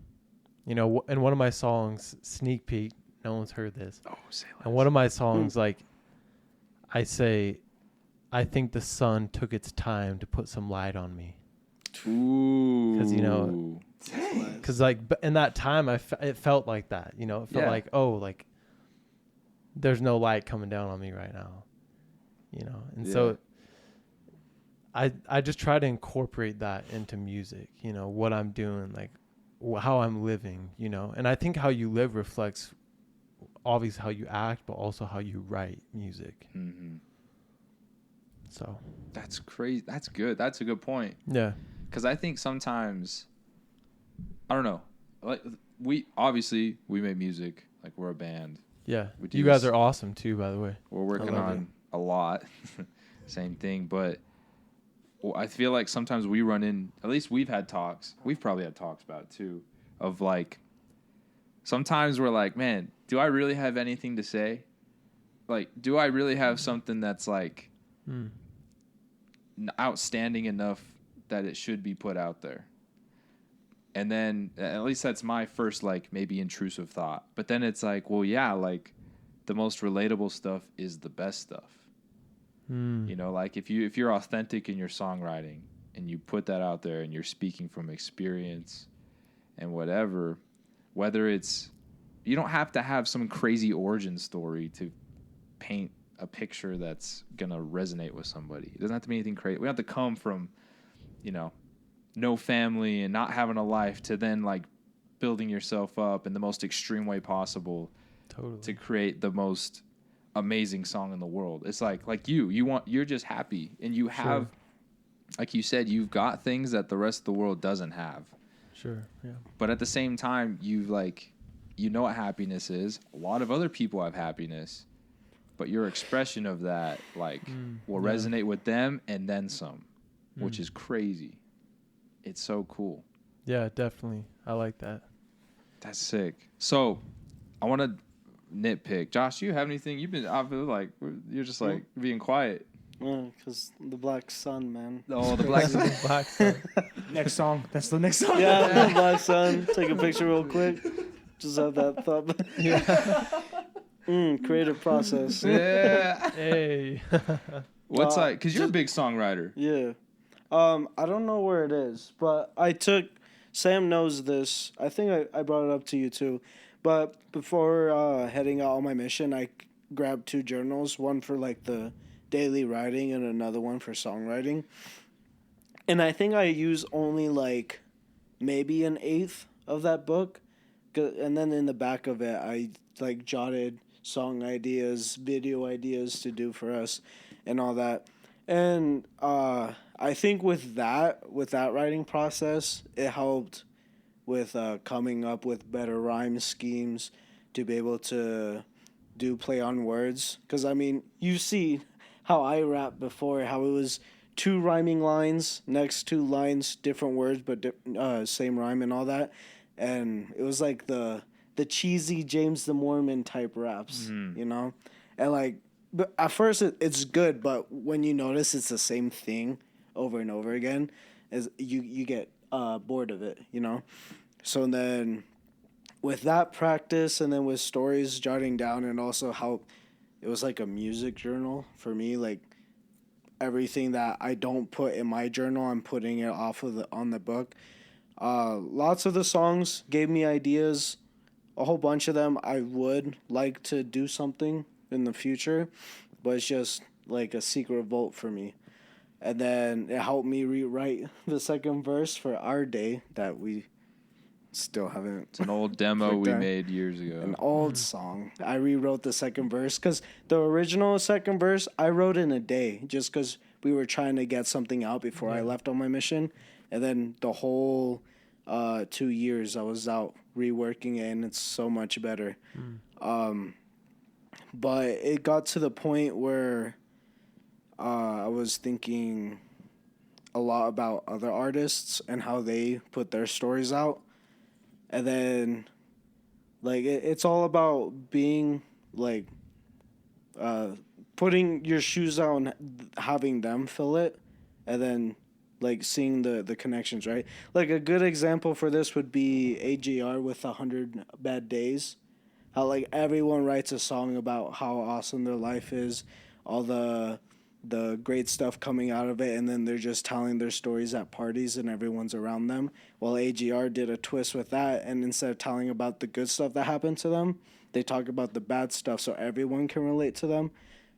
in one of my songs, Sneak Peek, no one's heard this. Oh, say less. And one of my songs, like, I say, I think the sun took its time to put some light on me. Ooh. Because, like, in that time, it felt like that, it felt like, oh, like, there's no light coming down on me right now, and so I just try to incorporate that into music, what I'm doing, like how I'm living, and I think how you live reflects obviously how you act, but also how you write music. So that's crazy. That's good. That's a good point. Yeah. Because I think sometimes, I don't know, like we make music, like we're a band. Yeah. You guys are awesome too, by the way. We're working on a lot. Same thing. But I feel like sometimes we run in, at least we've had talks. We've probably had talks about it too, of like, sometimes we're like, man, do I really have anything to say? Like, do I really have something that's like outstanding enough that it should be put out there? And then at least that's my first, like, maybe intrusive thought. But then it's like, well, yeah, like the most relatable stuff is the best stuff. Like if you're authentic in your songwriting and you put that out there and you're speaking from experience and whatever, whether it's, you don't have to have some crazy origin story to paint a picture that's going to resonate with somebody. It doesn't have to be anything crazy. We don't have to come from, no family and not having a life to then like building yourself up in the most extreme way possible Totally. to create the most amazing song in the world. It's like you're just happy, and you have, like you said, you've got things that the rest of the world doesn't have. Sure. Yeah. But at the same time, you've like, you know what happiness is. A lot of other people have happiness, but your expression of that like will resonate with them and then some, which is crazy. It's so cool. Yeah, definitely. I like that. That's sick. So I want to nitpick. Josh, do you have anything? I feel like you're just like being quiet. Because the Black Sun, man. Oh, the Black Sun. Black Sun. Next song. That's the next song. Yeah, the Black Sun. Take a picture real quick. Just have that thought. Creative process. Yeah. Hey. What's like? Because you're a big songwriter. Yeah. I don't know where it is, but Sam knows this. I think I brought it up to you too. But before heading out on my mission, I grabbed 2 journals, one for like the daily writing and another one for songwriting. And I think I use only like maybe an eighth of that book. And then in the back of it, I like jotted song ideas, video ideas to do for us and all that. And I think with that writing process, it helped with coming up with better rhyme schemes to be able to do play on words. Because, I mean, you see how I rapped before, how it was 2 rhyming lines, next 2 lines, different words, but same rhyme and all that. And it was like the cheesy James the Mormon type raps, you know? And like, but at first it's good, but when you notice it's the same thing over and over again, as you get bored of it, you know? So then with that practice and then with stories jotting down, and also how it was like a music journal for me, like everything that I don't put in my journal, I'm putting it on the book. Lots of the songs gave me ideas. A whole bunch of them I would like to do something in the future, but it's just like a secret vote for me. And then it helped me rewrite the second verse for Our Day that we still haven't. It's an old demo we made years ago. An old song. I rewrote the second verse because the original second verse I wrote in a day just because we were trying to get something out before I left on my mission. And then the whole 2 years I was out reworking it, and it's so much better. But it got to the point where I was thinking a lot about other artists and how they put their stories out. And then, like, it's all about being, like, putting your shoes out and having them fill it, and then, like, seeing the connections, right? Like, a good example for this would be AJR with 100 Bad Days. How, like, everyone writes a song about how awesome their life is, all the great stuff coming out of it, and then they're just telling their stories at parties and everyone's around them. While AGR did a twist with that, and instead of telling about the good stuff that happened to them, they talk about the bad stuff so everyone can relate to them.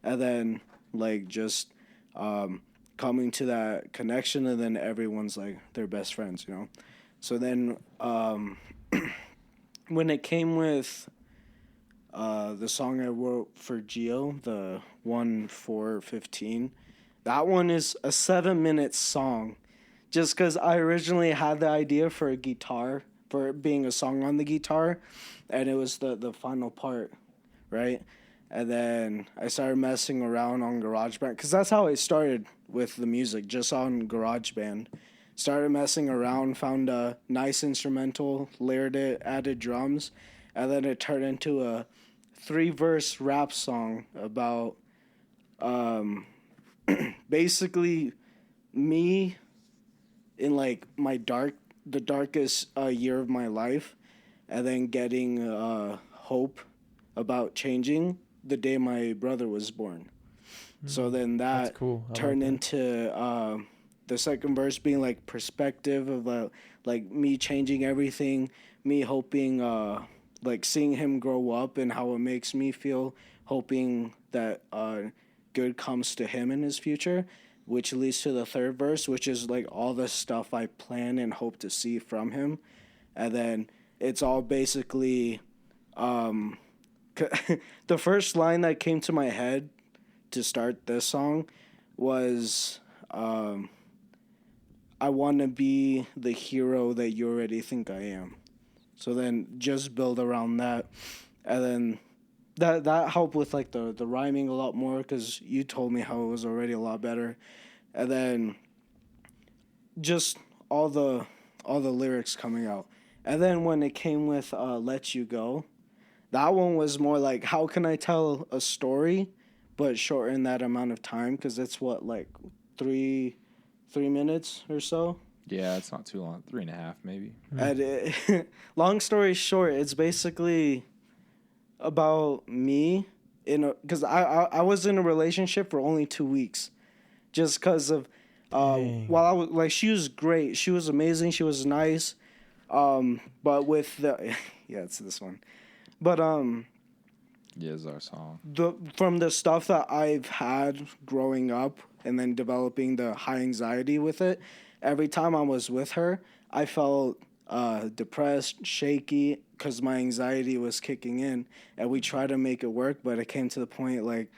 And then, like, just coming to that connection, and then everyone's, like, their best friends, you know? So then when it came with the song I wrote for Geo, the 1-4-15, that one is a 7-minute song. Just because I originally had the idea for a guitar, for it being a song on the guitar, and it was the final part, right? And then I started messing around on GarageBand, because that's how I started with the music, just on GarageBand. Started messing around, found a nice instrumental, layered it, added drums, and then it turned into a 3-verse rap song about basically me in like the darkest year of my life, and then getting hope about changing the day my brother was born. So then that cool. turned into the second verse being like perspective of like me changing everything, me hoping like seeing him grow up and how it makes me feel, hoping that good comes to him in his future, which leads to the third verse, which is like all the stuff I plan and hope to see from him. And then it's all basically the first line that came to my head to start this song was I want to be the hero that you already think I am. So then just build around that, and then that helped with like the rhyming a lot more because you told me how it was already a lot better, and then just all the lyrics coming out. And then when it came with Let You Go, that one was more like, how can I tell a story but shorten that amount of time, because it's what, like 3 minutes or so. Yeah, it's not too long. 3.5 maybe. And long story short, it's basically about me because I was in a relationship for only 2 weeks, just because of while I was like, she was great, she was amazing, she was nice, but with the yeah, it's this one, but yeah, it's our song. From the stuff that I've had growing up and then developing the high anxiety with it, every time I was with her, I felt depressed, shaky, because my anxiety was kicking in. And we tried to make it work, but it came to the point like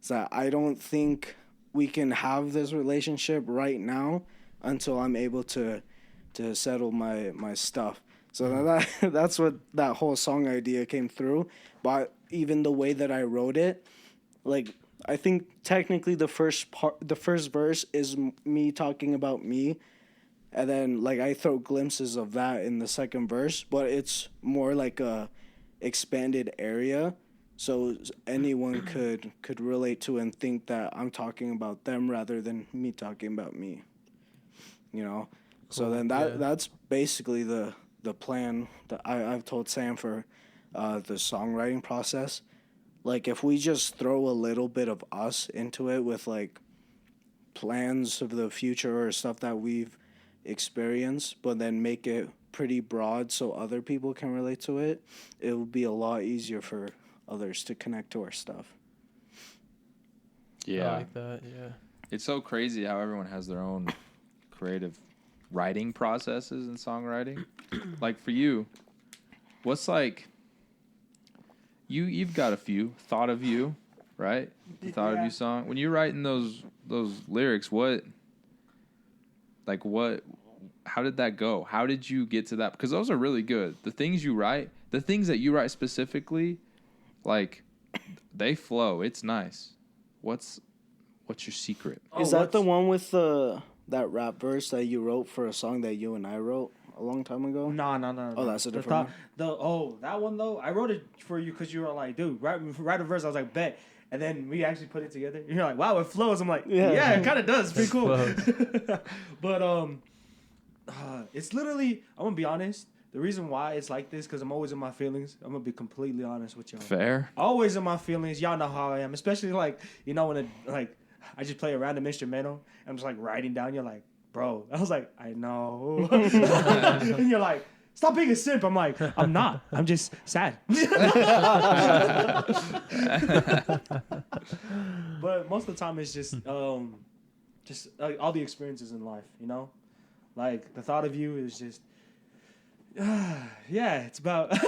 that I don't think we can have this relationship right now until I'm able to settle my stuff. So that's what that whole song idea came through. But even the way that I wrote it, like, I think technically the first verse is me talking about me, and then like I throw glimpses of that in the second verse, but it's more like a expanded area, so anyone could relate to and think that I'm talking about them rather than me talking about me. You know, cool. So then that's basically the plan that I've told Sam for the songwriting process. Like, if we just throw a little bit of us into it with, like, plans of the future or stuff that we've experienced, but then make it pretty broad so other people can relate to it, it will be a lot easier for others to connect to our stuff. Yeah. I like that, yeah. It's so crazy how everyone has their own creative writing processes in songwriting. Like, for you, what's, like... You've got a few Thought of You, right? The Thought of You song. When you're writing those lyrics, how did that go? How did you get to that? Because those are really good. The things that you write specifically, like, they flow. It's nice. What's your secret? Is that the one with that rap verse that you wrote for a song that you and I wrote a long time ago? No. Oh, that's a different one? That one, though, I wrote it for you because you were like, dude, write a verse. I was like, bet. And then we actually put it together. You're like, wow, it flows. I'm like, yeah it kind of does. It's pretty cool. But it's literally, I'm going to be honest, the reason why it's like this, because I'm always in my feelings. I'm going to be completely honest with y'all. Fair. Always in my feelings. Y'all know how I am. Especially, like, you know, when I just play a random instrumental. I'm just, like, writing down. You're like, bro. I was like, I know. And you're like, stop being a simp. I'm like, I'm not. I'm just sad. But most of the time it's just all the experiences in life, you know? Like, the thought of you is just, it's about, boom,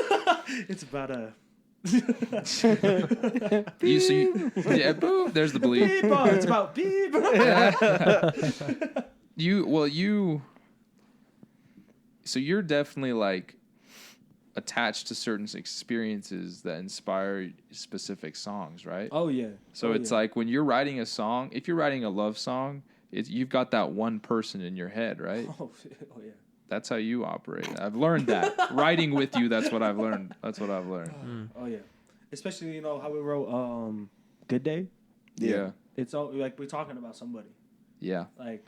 there's the bleep. Beep, it's about beep. So you're definitely, like, attached to certain experiences that inspire specific songs, right? Oh, yeah. So it's like when you're writing a song, if you're writing a love song, you've got that one person in your head, right? Oh yeah. That's how you operate. I've learned that. Writing with you, that's what I've learned. Oh, yeah. Especially, you know, how we wrote Good Day. Yeah. It's all, like, we're talking about somebody. Yeah. Like,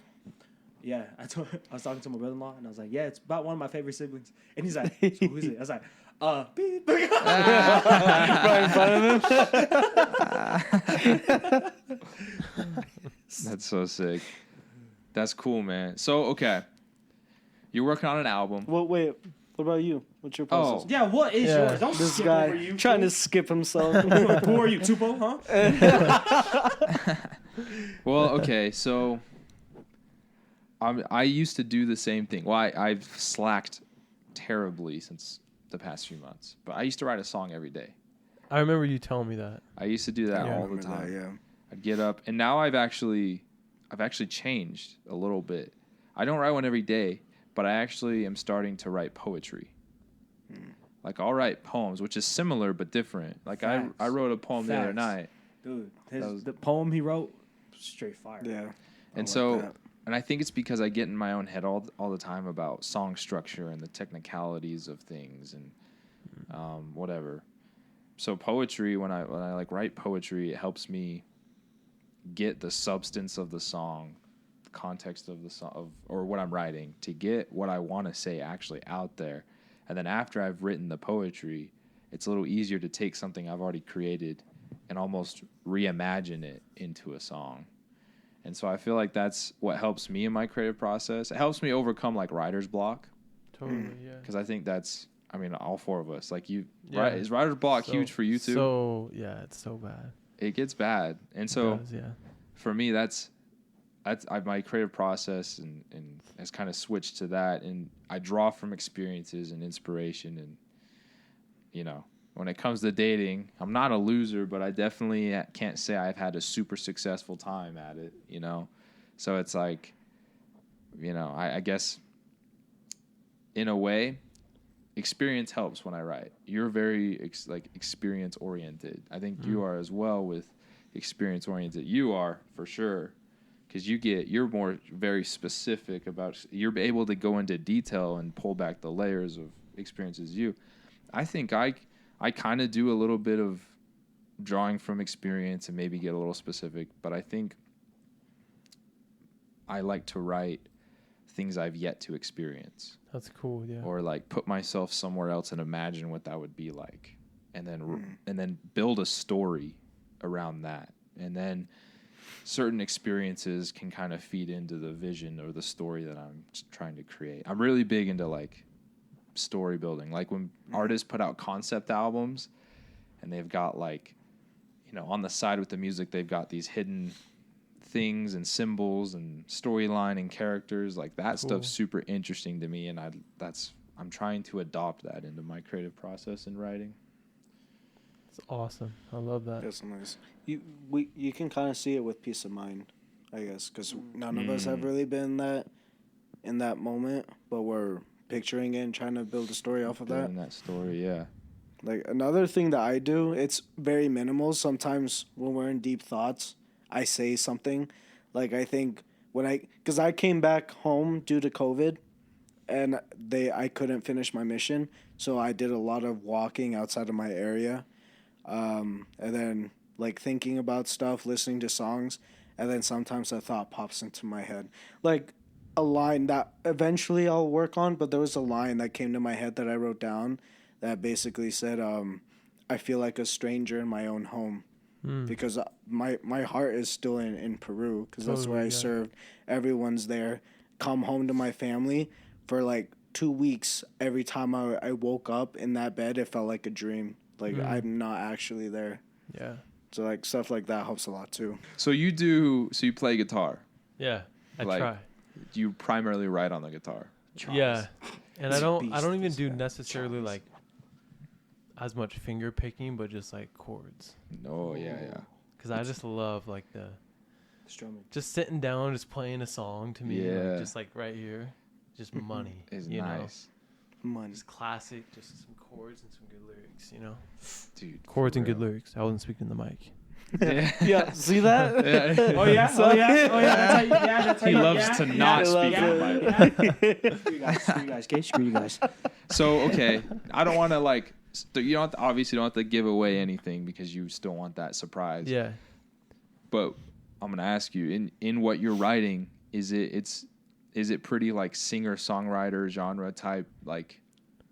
yeah, I was talking to my brother-in-law, and I was like, yeah, it's about one of my favorite siblings. And he's like, so who is it? I was like, beep. Right in front of him. That's so sick. That's cool, man. So, okay. You're working on an album. Well, wait. What about you? What's your process? Yeah, what is yours? Don't this skip guy over you. trying to skip himself. Who are you, Tupo, huh? Well, okay, so I used to do the same thing. Well, I've slacked terribly since the past few months. But I used to write a song every day. I remember you telling me that. I used to do that Yeah, I all the remember that, time. yeah. I'd get up, and now I've actually changed a little bit. I don't write one every day, but I actually am starting to write poetry. Like, I'll write poems, which is similar but different. Like, I wrote a poem the other night. Dude, the poem he wrote, straight fire. Yeah. And so, and I think it's because I get in my own head all the time about song structure and the technicalities of things and whatever. So poetry, when I like write poetry, it helps me get the substance of the song, the context of the song, or what I'm writing, to get what I want to say actually out there. And then after I've written the poetry, it's a little easier to take something I've already created and almost reimagine it into a song. And so I feel like that's what helps me in my creative process. It helps me overcome like writer's block. Totally, yeah. Because I think that's, I mean, all four of us. Like you, Yeah. right? Is writer's block huge for you too? So yeah, it's so bad. It gets bad, and so It does, yeah. for me, that's my creative process and has kind of switched to that, and I draw from experiences and inspiration, and you know, when it comes to dating, I'm not a loser, but I definitely can't say I've had a super successful time at it, you know. So it's like, you know, I guess in a way, experience helps when I write. You're very experience oriented. I think you are as well with experience oriented. You are for sure, because you're more very specific about. You're able to go into detail and pull back the layers of experiences. I think I kind of do a little bit of drawing from experience and maybe get a little specific, but I think I like to write things I've yet to experience. That's cool, yeah. Or like put myself somewhere else and imagine what that would be like, and then build a story around that, and then certain experiences can kind of feed into the vision or the story that I'm trying to create. I'm really big into like story building. Like when artists put out concept albums, and they've got like, you know, on the side with the music, they've got these hidden things and symbols and storyline and characters. Like that stuff's super interesting to me, and I'm trying to adopt that into my creative process in writing. It's awesome. I love that. That's nice. You can kind of see it with Peace of Mind, I guess, because none of us have really been in that moment, but we're picturing it and trying to build a story off of that. Building that story, yeah. Like another thing that I do, it's very minimal. Sometimes when we're in deep thoughts, I say something. Like I think because I came back home due to COVID, and I couldn't finish my mission, so I did a lot of walking outside of my area, and then like thinking about stuff, listening to songs, and then sometimes a thought pops into my head, like a line that eventually I'll work on. But there was a line that came to my head that I wrote down that basically said, "I feel like a stranger in my own home." Because my heart is still in Peru, because that's where I served. Everyone's there. Come home to my family for like 2 weeks. Every time I woke up in that bed, it felt like a dream. Like I'm not actually there. Yeah. So like stuff like that helps a lot too. So you play guitar. Yeah. I Like, try. You primarily write on the guitar. Yeah. And I don't even beast, do this guy. necessarily like as much finger picking, but just like chords. Oh, yeah. Because I just love like the Strumming. just sitting down, just playing a song to me, Yeah. like, just like right here, just money. It's you know? nice. Money. Just classic, just some chords and some good lyrics, you know. Dude. Chords for and good real. lyrics. I wasn't speaking to the mic. Yeah, see that? Yeah. Oh yeah, oh yeah, oh yeah. That's how you, that's how He you, loves to not speak on the mic. Screw you guys, okay? Screw you guys. So, okay, I don't want to like, you don't have to, obviously don't have to give away anything because you still want that surprise. Yeah. But I'm gonna ask you, in what you're writing, is it pretty like singer songwriter genre type, like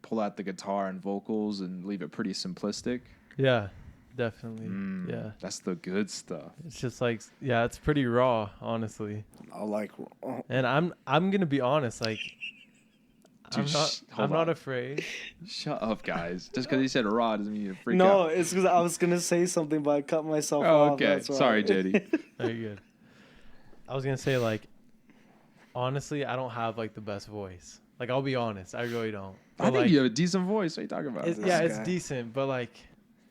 pull out the guitar and vocals and leave it pretty simplistic? Yeah. Definitely. Yeah. That's the good stuff. It's just like, yeah, it's pretty raw, honestly. I like. And I'm gonna be honest, like, Dude, I'm not afraid. Shut up, guys. Just because he said raw doesn't mean you freak No, out. it's because I was gonna say something, but I cut myself Oh, off. okay. That's why. Sorry, Jeddy. Very good. I was gonna say, like, honestly, I don't have like the best voice. Like, I'll be honest, I really don't. I But, think like, you have a decent voice. What are you talking about? it's, This yeah, it's guy. decent, but like,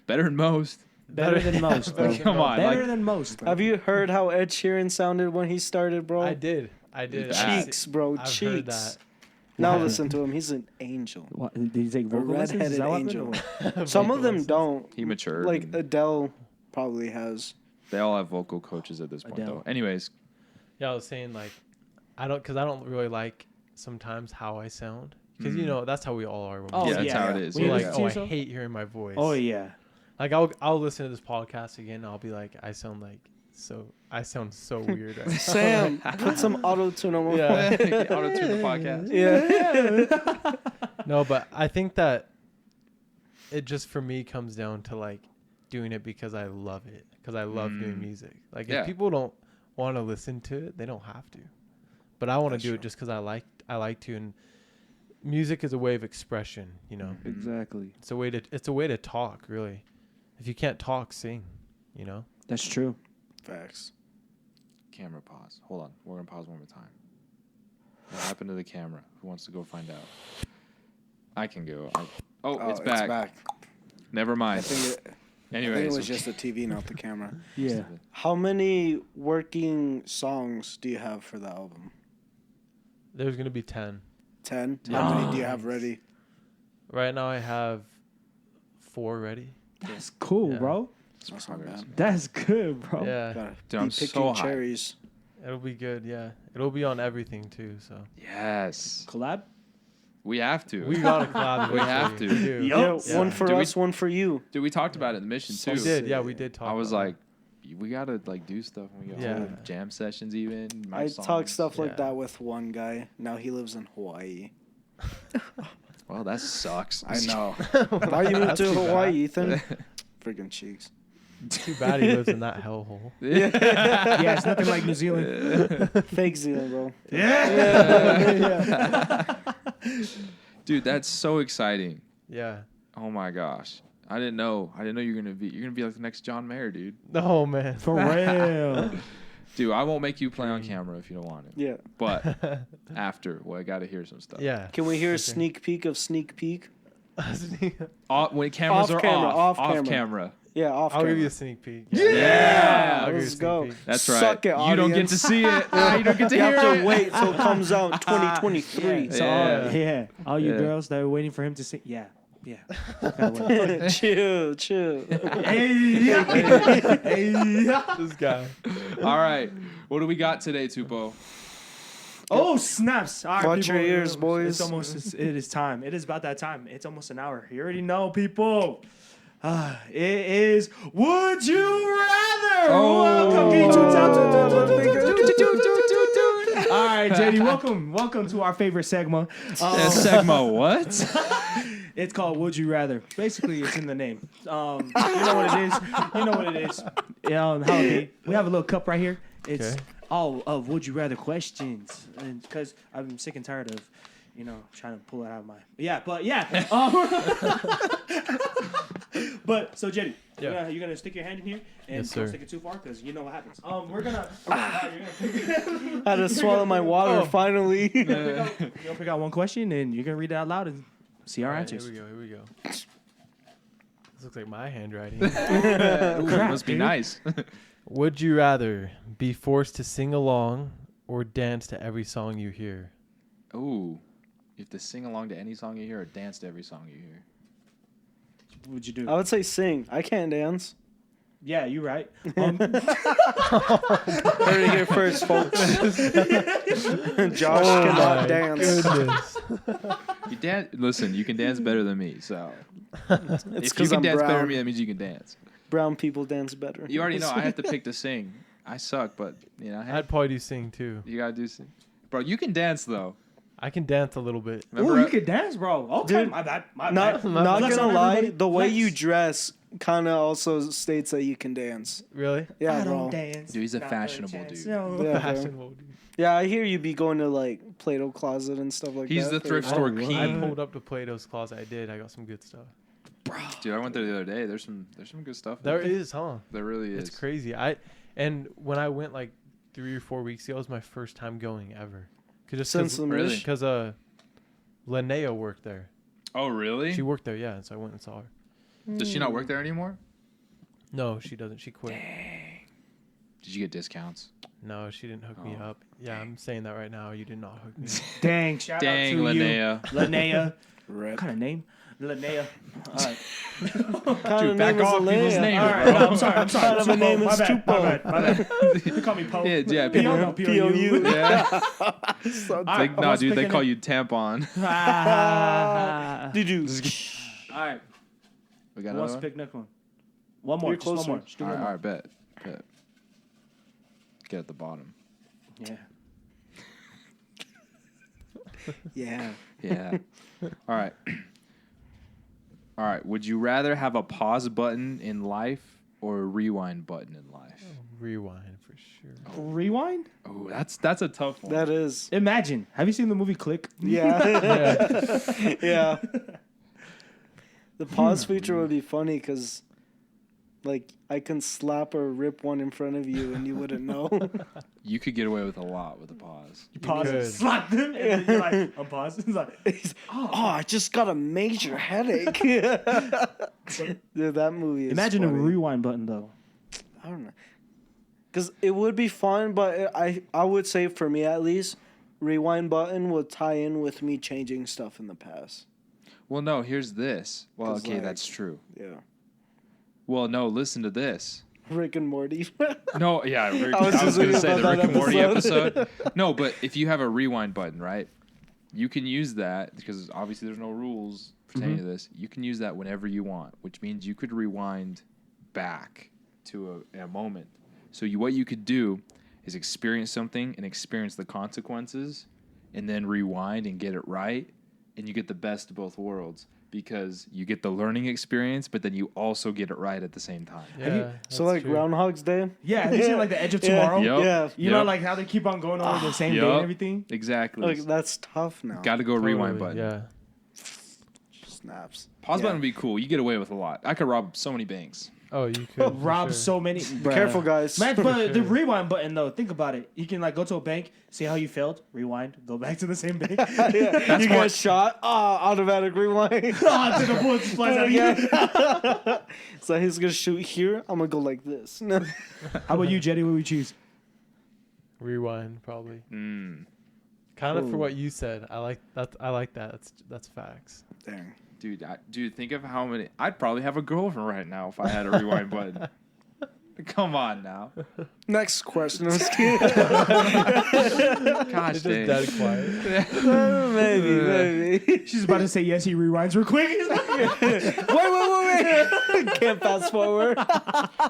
Better than most. Better than most, bro. Come on, Better like- than most, bro. Have you heard how Ed Sheeran sounded when he started, bro? I did. Cheeks, bro. I've cheeks. heard that. Now Yeah. listen to him. He's an angel. What, did he take vocal lessons? Is red-headed that what angel. happened? Some of Vocal them lessons. don't. He matured. Like Adele probably has. They all have vocal coaches at this point, Adele. though. Anyways, Yeah, I was saying like, I don't really like sometimes how I sound because you know that's how we all are. When Oh, we yeah, sing. that's how it is. When We're you like, listen to oh, I yourself? hate hearing my voice. Oh yeah. Like I'll listen to this podcast again. And I'll be like, I sound so weird. Right now. Sam, put some auto tune on my Yeah. auto-tune the podcast. Yeah. No, but I think that it just for me comes down to like doing it because I love it, because I love doing music. Like Yeah. if people don't want to listen to it, they don't have to. But I want to That's do true. it just because I like to, and music is a way of expression. You know, Exactly. it's a way to talk. Really, if you can't talk, sing. You know. That's true. Facts. Camera pause. Hold on. We're going to pause one more time. What happened to the camera? Who wants to go find out? I can go. It's back. Never I mind. think it Anyways. was just the TV, not the camera. Yeah. How many working songs do you have for the album? There's gonna be 10. 10? How many do you have ready? Right now, I have 4 ready. That's cool, Yeah. bro. That's not bad. That's good, bro. Yeah, Gotta Dude, be I'm picking so hyped. cherries. it'll be good. Yeah, it'll be on everything too. So Yes. Collab? We have to. we got to collab. We have eventually. to. We do. Yup. Yeah, one for Do we- us, one for you. Dude, we talked about it in the mission, too. We did. Yeah, we did talk. I was about like, we got to, like, do stuff when we go Yeah. jam sessions even. my I songs. talk stuff like Yeah. that with one guy. Now he lives in Hawaii. Well, that sucks. I know. Why you moved That's to too Hawaii, bad. Ethan? Friggin' cheeks. it. Too bad he lives in that hellhole. Yeah, it's nothing like New Zealand. Fake Zealand, bro. Dude, that's so exciting. Yeah. Oh my gosh. I didn't know you're gonna be like the next John Mayer, dude. No man. For real. Dude, I won't make you play on camera if you don't want to. Yeah. But after, well, I gotta hear some stuff. Yeah. Can we hear a Okay. sneak peek of sneak peek? When cameras Off are camera, off off camera. camera. Yeah, off I'll camera. give you a sneak peek. Yeah. I'll give you a Let's sneak go. peek. That's right. Suck it, You don't get to audience. see it. You don't get to You hear have it. to wait till it comes out in 2023. So, Yeah. all you Yeah. girls that are waiting for him to sing. Yeah. Gotta wait. chill. This guy. All right. What do we got today, Tupo? Oh, snaps. All right, Watch people. your ears, boys. It is time. It is about that time. It's almost an hour. You already know, people. It is Would You Rather. Welcome, get you down. All right, Jeddy, welcome to our favorite segment. Segma what? It's called Would You Rather. Basically, it's in the name. You know what it is. You know what it is. Holiday. We have a little cup right here. It's Okay. all of Would You Rather questions. And because I'm sick and tired of, trying to pull it out of my... But but, so, Jeddy, Yeah. you're going to stick your hand in here and Yes, don't sir. stick it too far because you know what happens. We're going to... I had to swallow my water finally. You're going to pick out one question and you're going to read it out loud and see our All right, answers. Here we go. This looks like my handwriting. Must be dude. nice. Would you rather be forced to sing along or dance to every song you hear? Ooh. You have to sing along to any song you hear or dance to every song you hear. What would you do? I would say sing. I can't dance. Yeah, you're right. Heard it here first, folks. Josh Oh cannot my dance. goodness. Listen, you can dance better than me, so It's if you because can I'm dance better brown. than me, that means you can dance. Brown people dance better. You already know I have to pick to sing. I suck, but I'd probably do sing too. you gotta do sing. Bro, you can dance though. I can dance a little bit. Remember Ooh, you could dance, bro. Okay, Dude, my bad. My Not bad. not Flex gonna on lie, everybody. the way Flex. you dress kind of also states that you can dance. Really? Yeah, I bro. don't dance. Dude, he's a Not fashionable chance. dude. No. Yeah, bro. Fashionable, dude. Yeah, I hear you be going to like Play-Doh closet and stuff like He's that. the thrift I- store I king. pulled up to Plato's closet. I did. I got some good stuff. Dude, I went there the other day. There's some good stuff. There is, huh? There really is. It's crazy. And when I went like 3 or 4 weeks ago, it was my first time going ever. Since the Really? mission. Because Linnea worked there. Oh, really? She worked there, yeah. So I went and saw her. Does she not work there anymore? No, she doesn't. She quit. Did you get discounts? No, she didn't hook me up. Yeah, I'm saying that right now. You did not hook me up. Dang, shout Dang, out to Linnea. you. Linnea. Rip. What kind of name? Linnea. All right. Kind of back name is off people's Alea. names. All right, no, I'm sorry. Kind of a name My is bad, Tupo. my bad. You call me Poe. Yeah, P-O, no, P-O-U. Yeah. So All right, No, what's dude, they picking call it? you tampon. Did you? All right. We got Who wants another to one? pick next one? One more. You're Just one closer. more. Just do All one right, more. all right, bet. Get at the bottom. Yeah. Yeah. Yeah. All right. All right. Would you rather have a pause button in life or a rewind button in life? Rewind for sure. Rewind? Oh, that's a tough one. That is. Imagine. Have you seen the movie Click? Yeah. Yeah. Yeah. The pause feature would be funny because, like, I can slap or rip one in front of you and you wouldn't know. You could get away with a lot with a pause. You pause and could. slap them, and then you're like, I'm pausing. It's like, Oh, I just got a major headache. Dude, that movie is imagine funny. a rewind button, though. I don't know. Because it would be fun, but I would say, for me at least, rewind button would tie in with me changing stuff in the past. Well, no, here's this. Well, 'Cause, okay, like- that's true. Yeah. Well, no, listen to this. Rick and Morty. No, yeah, I was was just going to thinking say the about Rick that and Morty episode. episode. No, but if you have a rewind button, right, you can use that because obviously there's no rules pertaining to this. You can use that whenever you want, which means you could rewind back to a moment. So what you could do is experience something and experience the consequences and then rewind and get it right, and you get the best of both worlds. Because you get the learning experience, but then you also get it right at the same time. Yeah. So, that's like, true. Groundhog's Day? Yeah, have you seen like The Edge of Yeah. Tomorrow? Yep. Yeah. You know, Yep. like how they keep on going over the same day Yup. and everything? Exactly. Like, that's tough now. Got to go Totally, rewind button. Yeah. Snaps. Pause Yeah. button would be cool. You get away with a lot. I could rob so many banks. Oh, you could for Rob sure. so many. Be careful, guys. Man, but the Sure. rewind button, though, think about it. You can like go to a bank, see how you failed, rewind, go back to the same bank. Yeah. You more- get shot. Automatic rewind. Ah, to the bullet just flies out of you. So he's going to shoot here. I'm going to go like this. How about you, Jeddy? What would you choose? Rewind probably. Mm. Kind of for Ooh. what you said. I like that. I like that. That's facts. Dang. Dude, think of how many. I'd probably have a girlfriend right now if I had a rewind button. Come on now. Next question. I'm just kidding. Gosh It's just dang. dead quiet. Maybe. She's about to say yes, he rewinds real quick. Wait. Can't fast forward.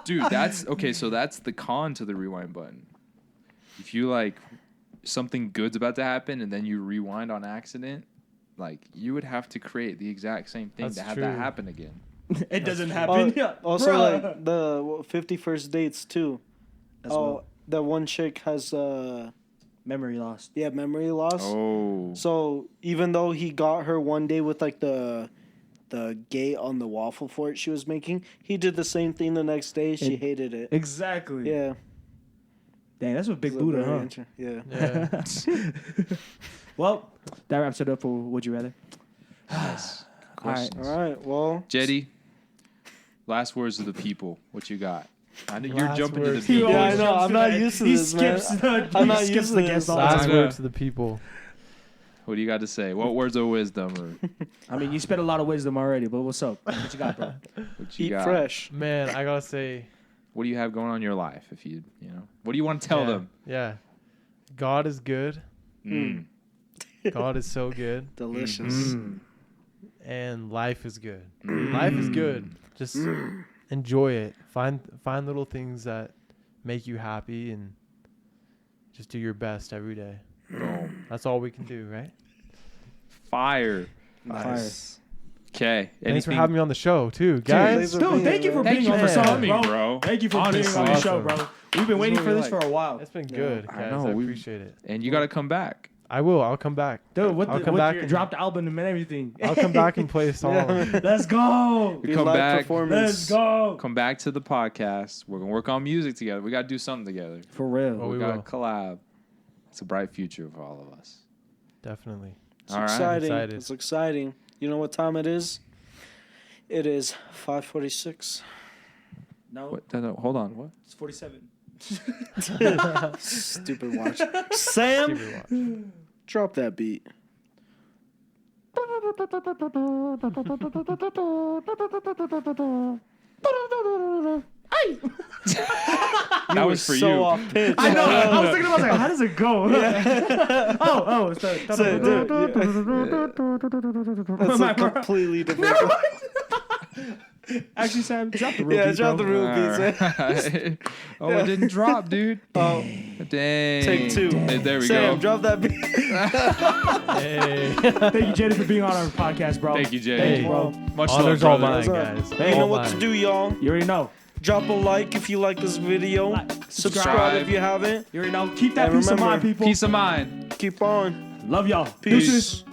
Dude, that's okay. So that's the con to the rewind button. If you like something good's about to happen and then you rewind on accident, like you would have to create the exact same thing That's to have true. that happen again. It doesn't happen. Yeah. Also, Bruh. like the 50 First Dates too. As Oh, well. that one chick has Memory lost. memory loss. Oh. So even though he got her one day with like the gate on the waffle fort she was making, he did the same thing the next day. She hated it. Exactly. Yeah. Dang, that's what Big So Buddha, very huh? Yeah. Yeah. Well, that wraps it up for Would You Rather. Nice. All right. All right. Well, Jeddy, last words of the people. What you got? I know you're Last jumping to the words. beat. Yeah, I know. I'm not used to he this, man. skips the, I'm he not skips used to the this. guest all the Last time. word to the people. What do you got to say? What words of wisdom or I mean, you spent a lot of wisdom already, but what's up? What you got, bro? what you eat got? fresh. Man, I gotta say. What do you have going on in your life? If you know, what do you want to tell yeah, them? Yeah. God is good. Mm. God is so good. Delicious. And life is good. Life is good. Just enjoy it. Find little things that make you happy and just do your best every day. Boom. That's all we can do, right? Fire. Nice. Okay. Thanks for having me on the show too, guys. thanks for Dude, being thank you here, for man. being Thank on you the for show, coming, bro. Thank you for Honestly. being on the show, Awesome. bro. We've been waiting what for we this like. for a while. It's been good, I guys. know, I we- appreciate it. And you got to come back. I will. I'll come back. Dude, what I'll the, come what back your and- dropped album and everything. I'll come back and play a song. Yeah. Let's go. We come live back. performance. Let's go. Come back to the podcast. We're gonna work on music together. We got to do something together. For real. Oh, we we got will. to collab. It's a bright future for all of us. Definitely. It's All right. exciting. Excited. It's exciting. You know what time it is? It is 5:46. No, What? No, hold on. What? it's 47. Stupid watch. Sam, Stupid watch. drop that beat. That was for so you. off pitch. I know. I was thinking about like, how does it go? oh, it's Dude, the. That's a completely different. Actually, Sam, drop the real Yeah, beat, drop bro. the real beat. Alright. Oh, it didn't drop, dude. Oh, Dang. take two. Hey, there we Sam, go. drop that beat. Hey. Thank you, Jeddy, for being on our podcast, bro. Thank you, Jay. Thank you, bro. Much Honors love, all brother. mine, guys. You know All what to mine. do, y'all. You already know. Drop a like if you like this video. Like, Subscribe if you haven't. You already know. Keep that And peace of remember, mind, people. Peace of mind. Keep on. Love y'all. Peace. Deuces.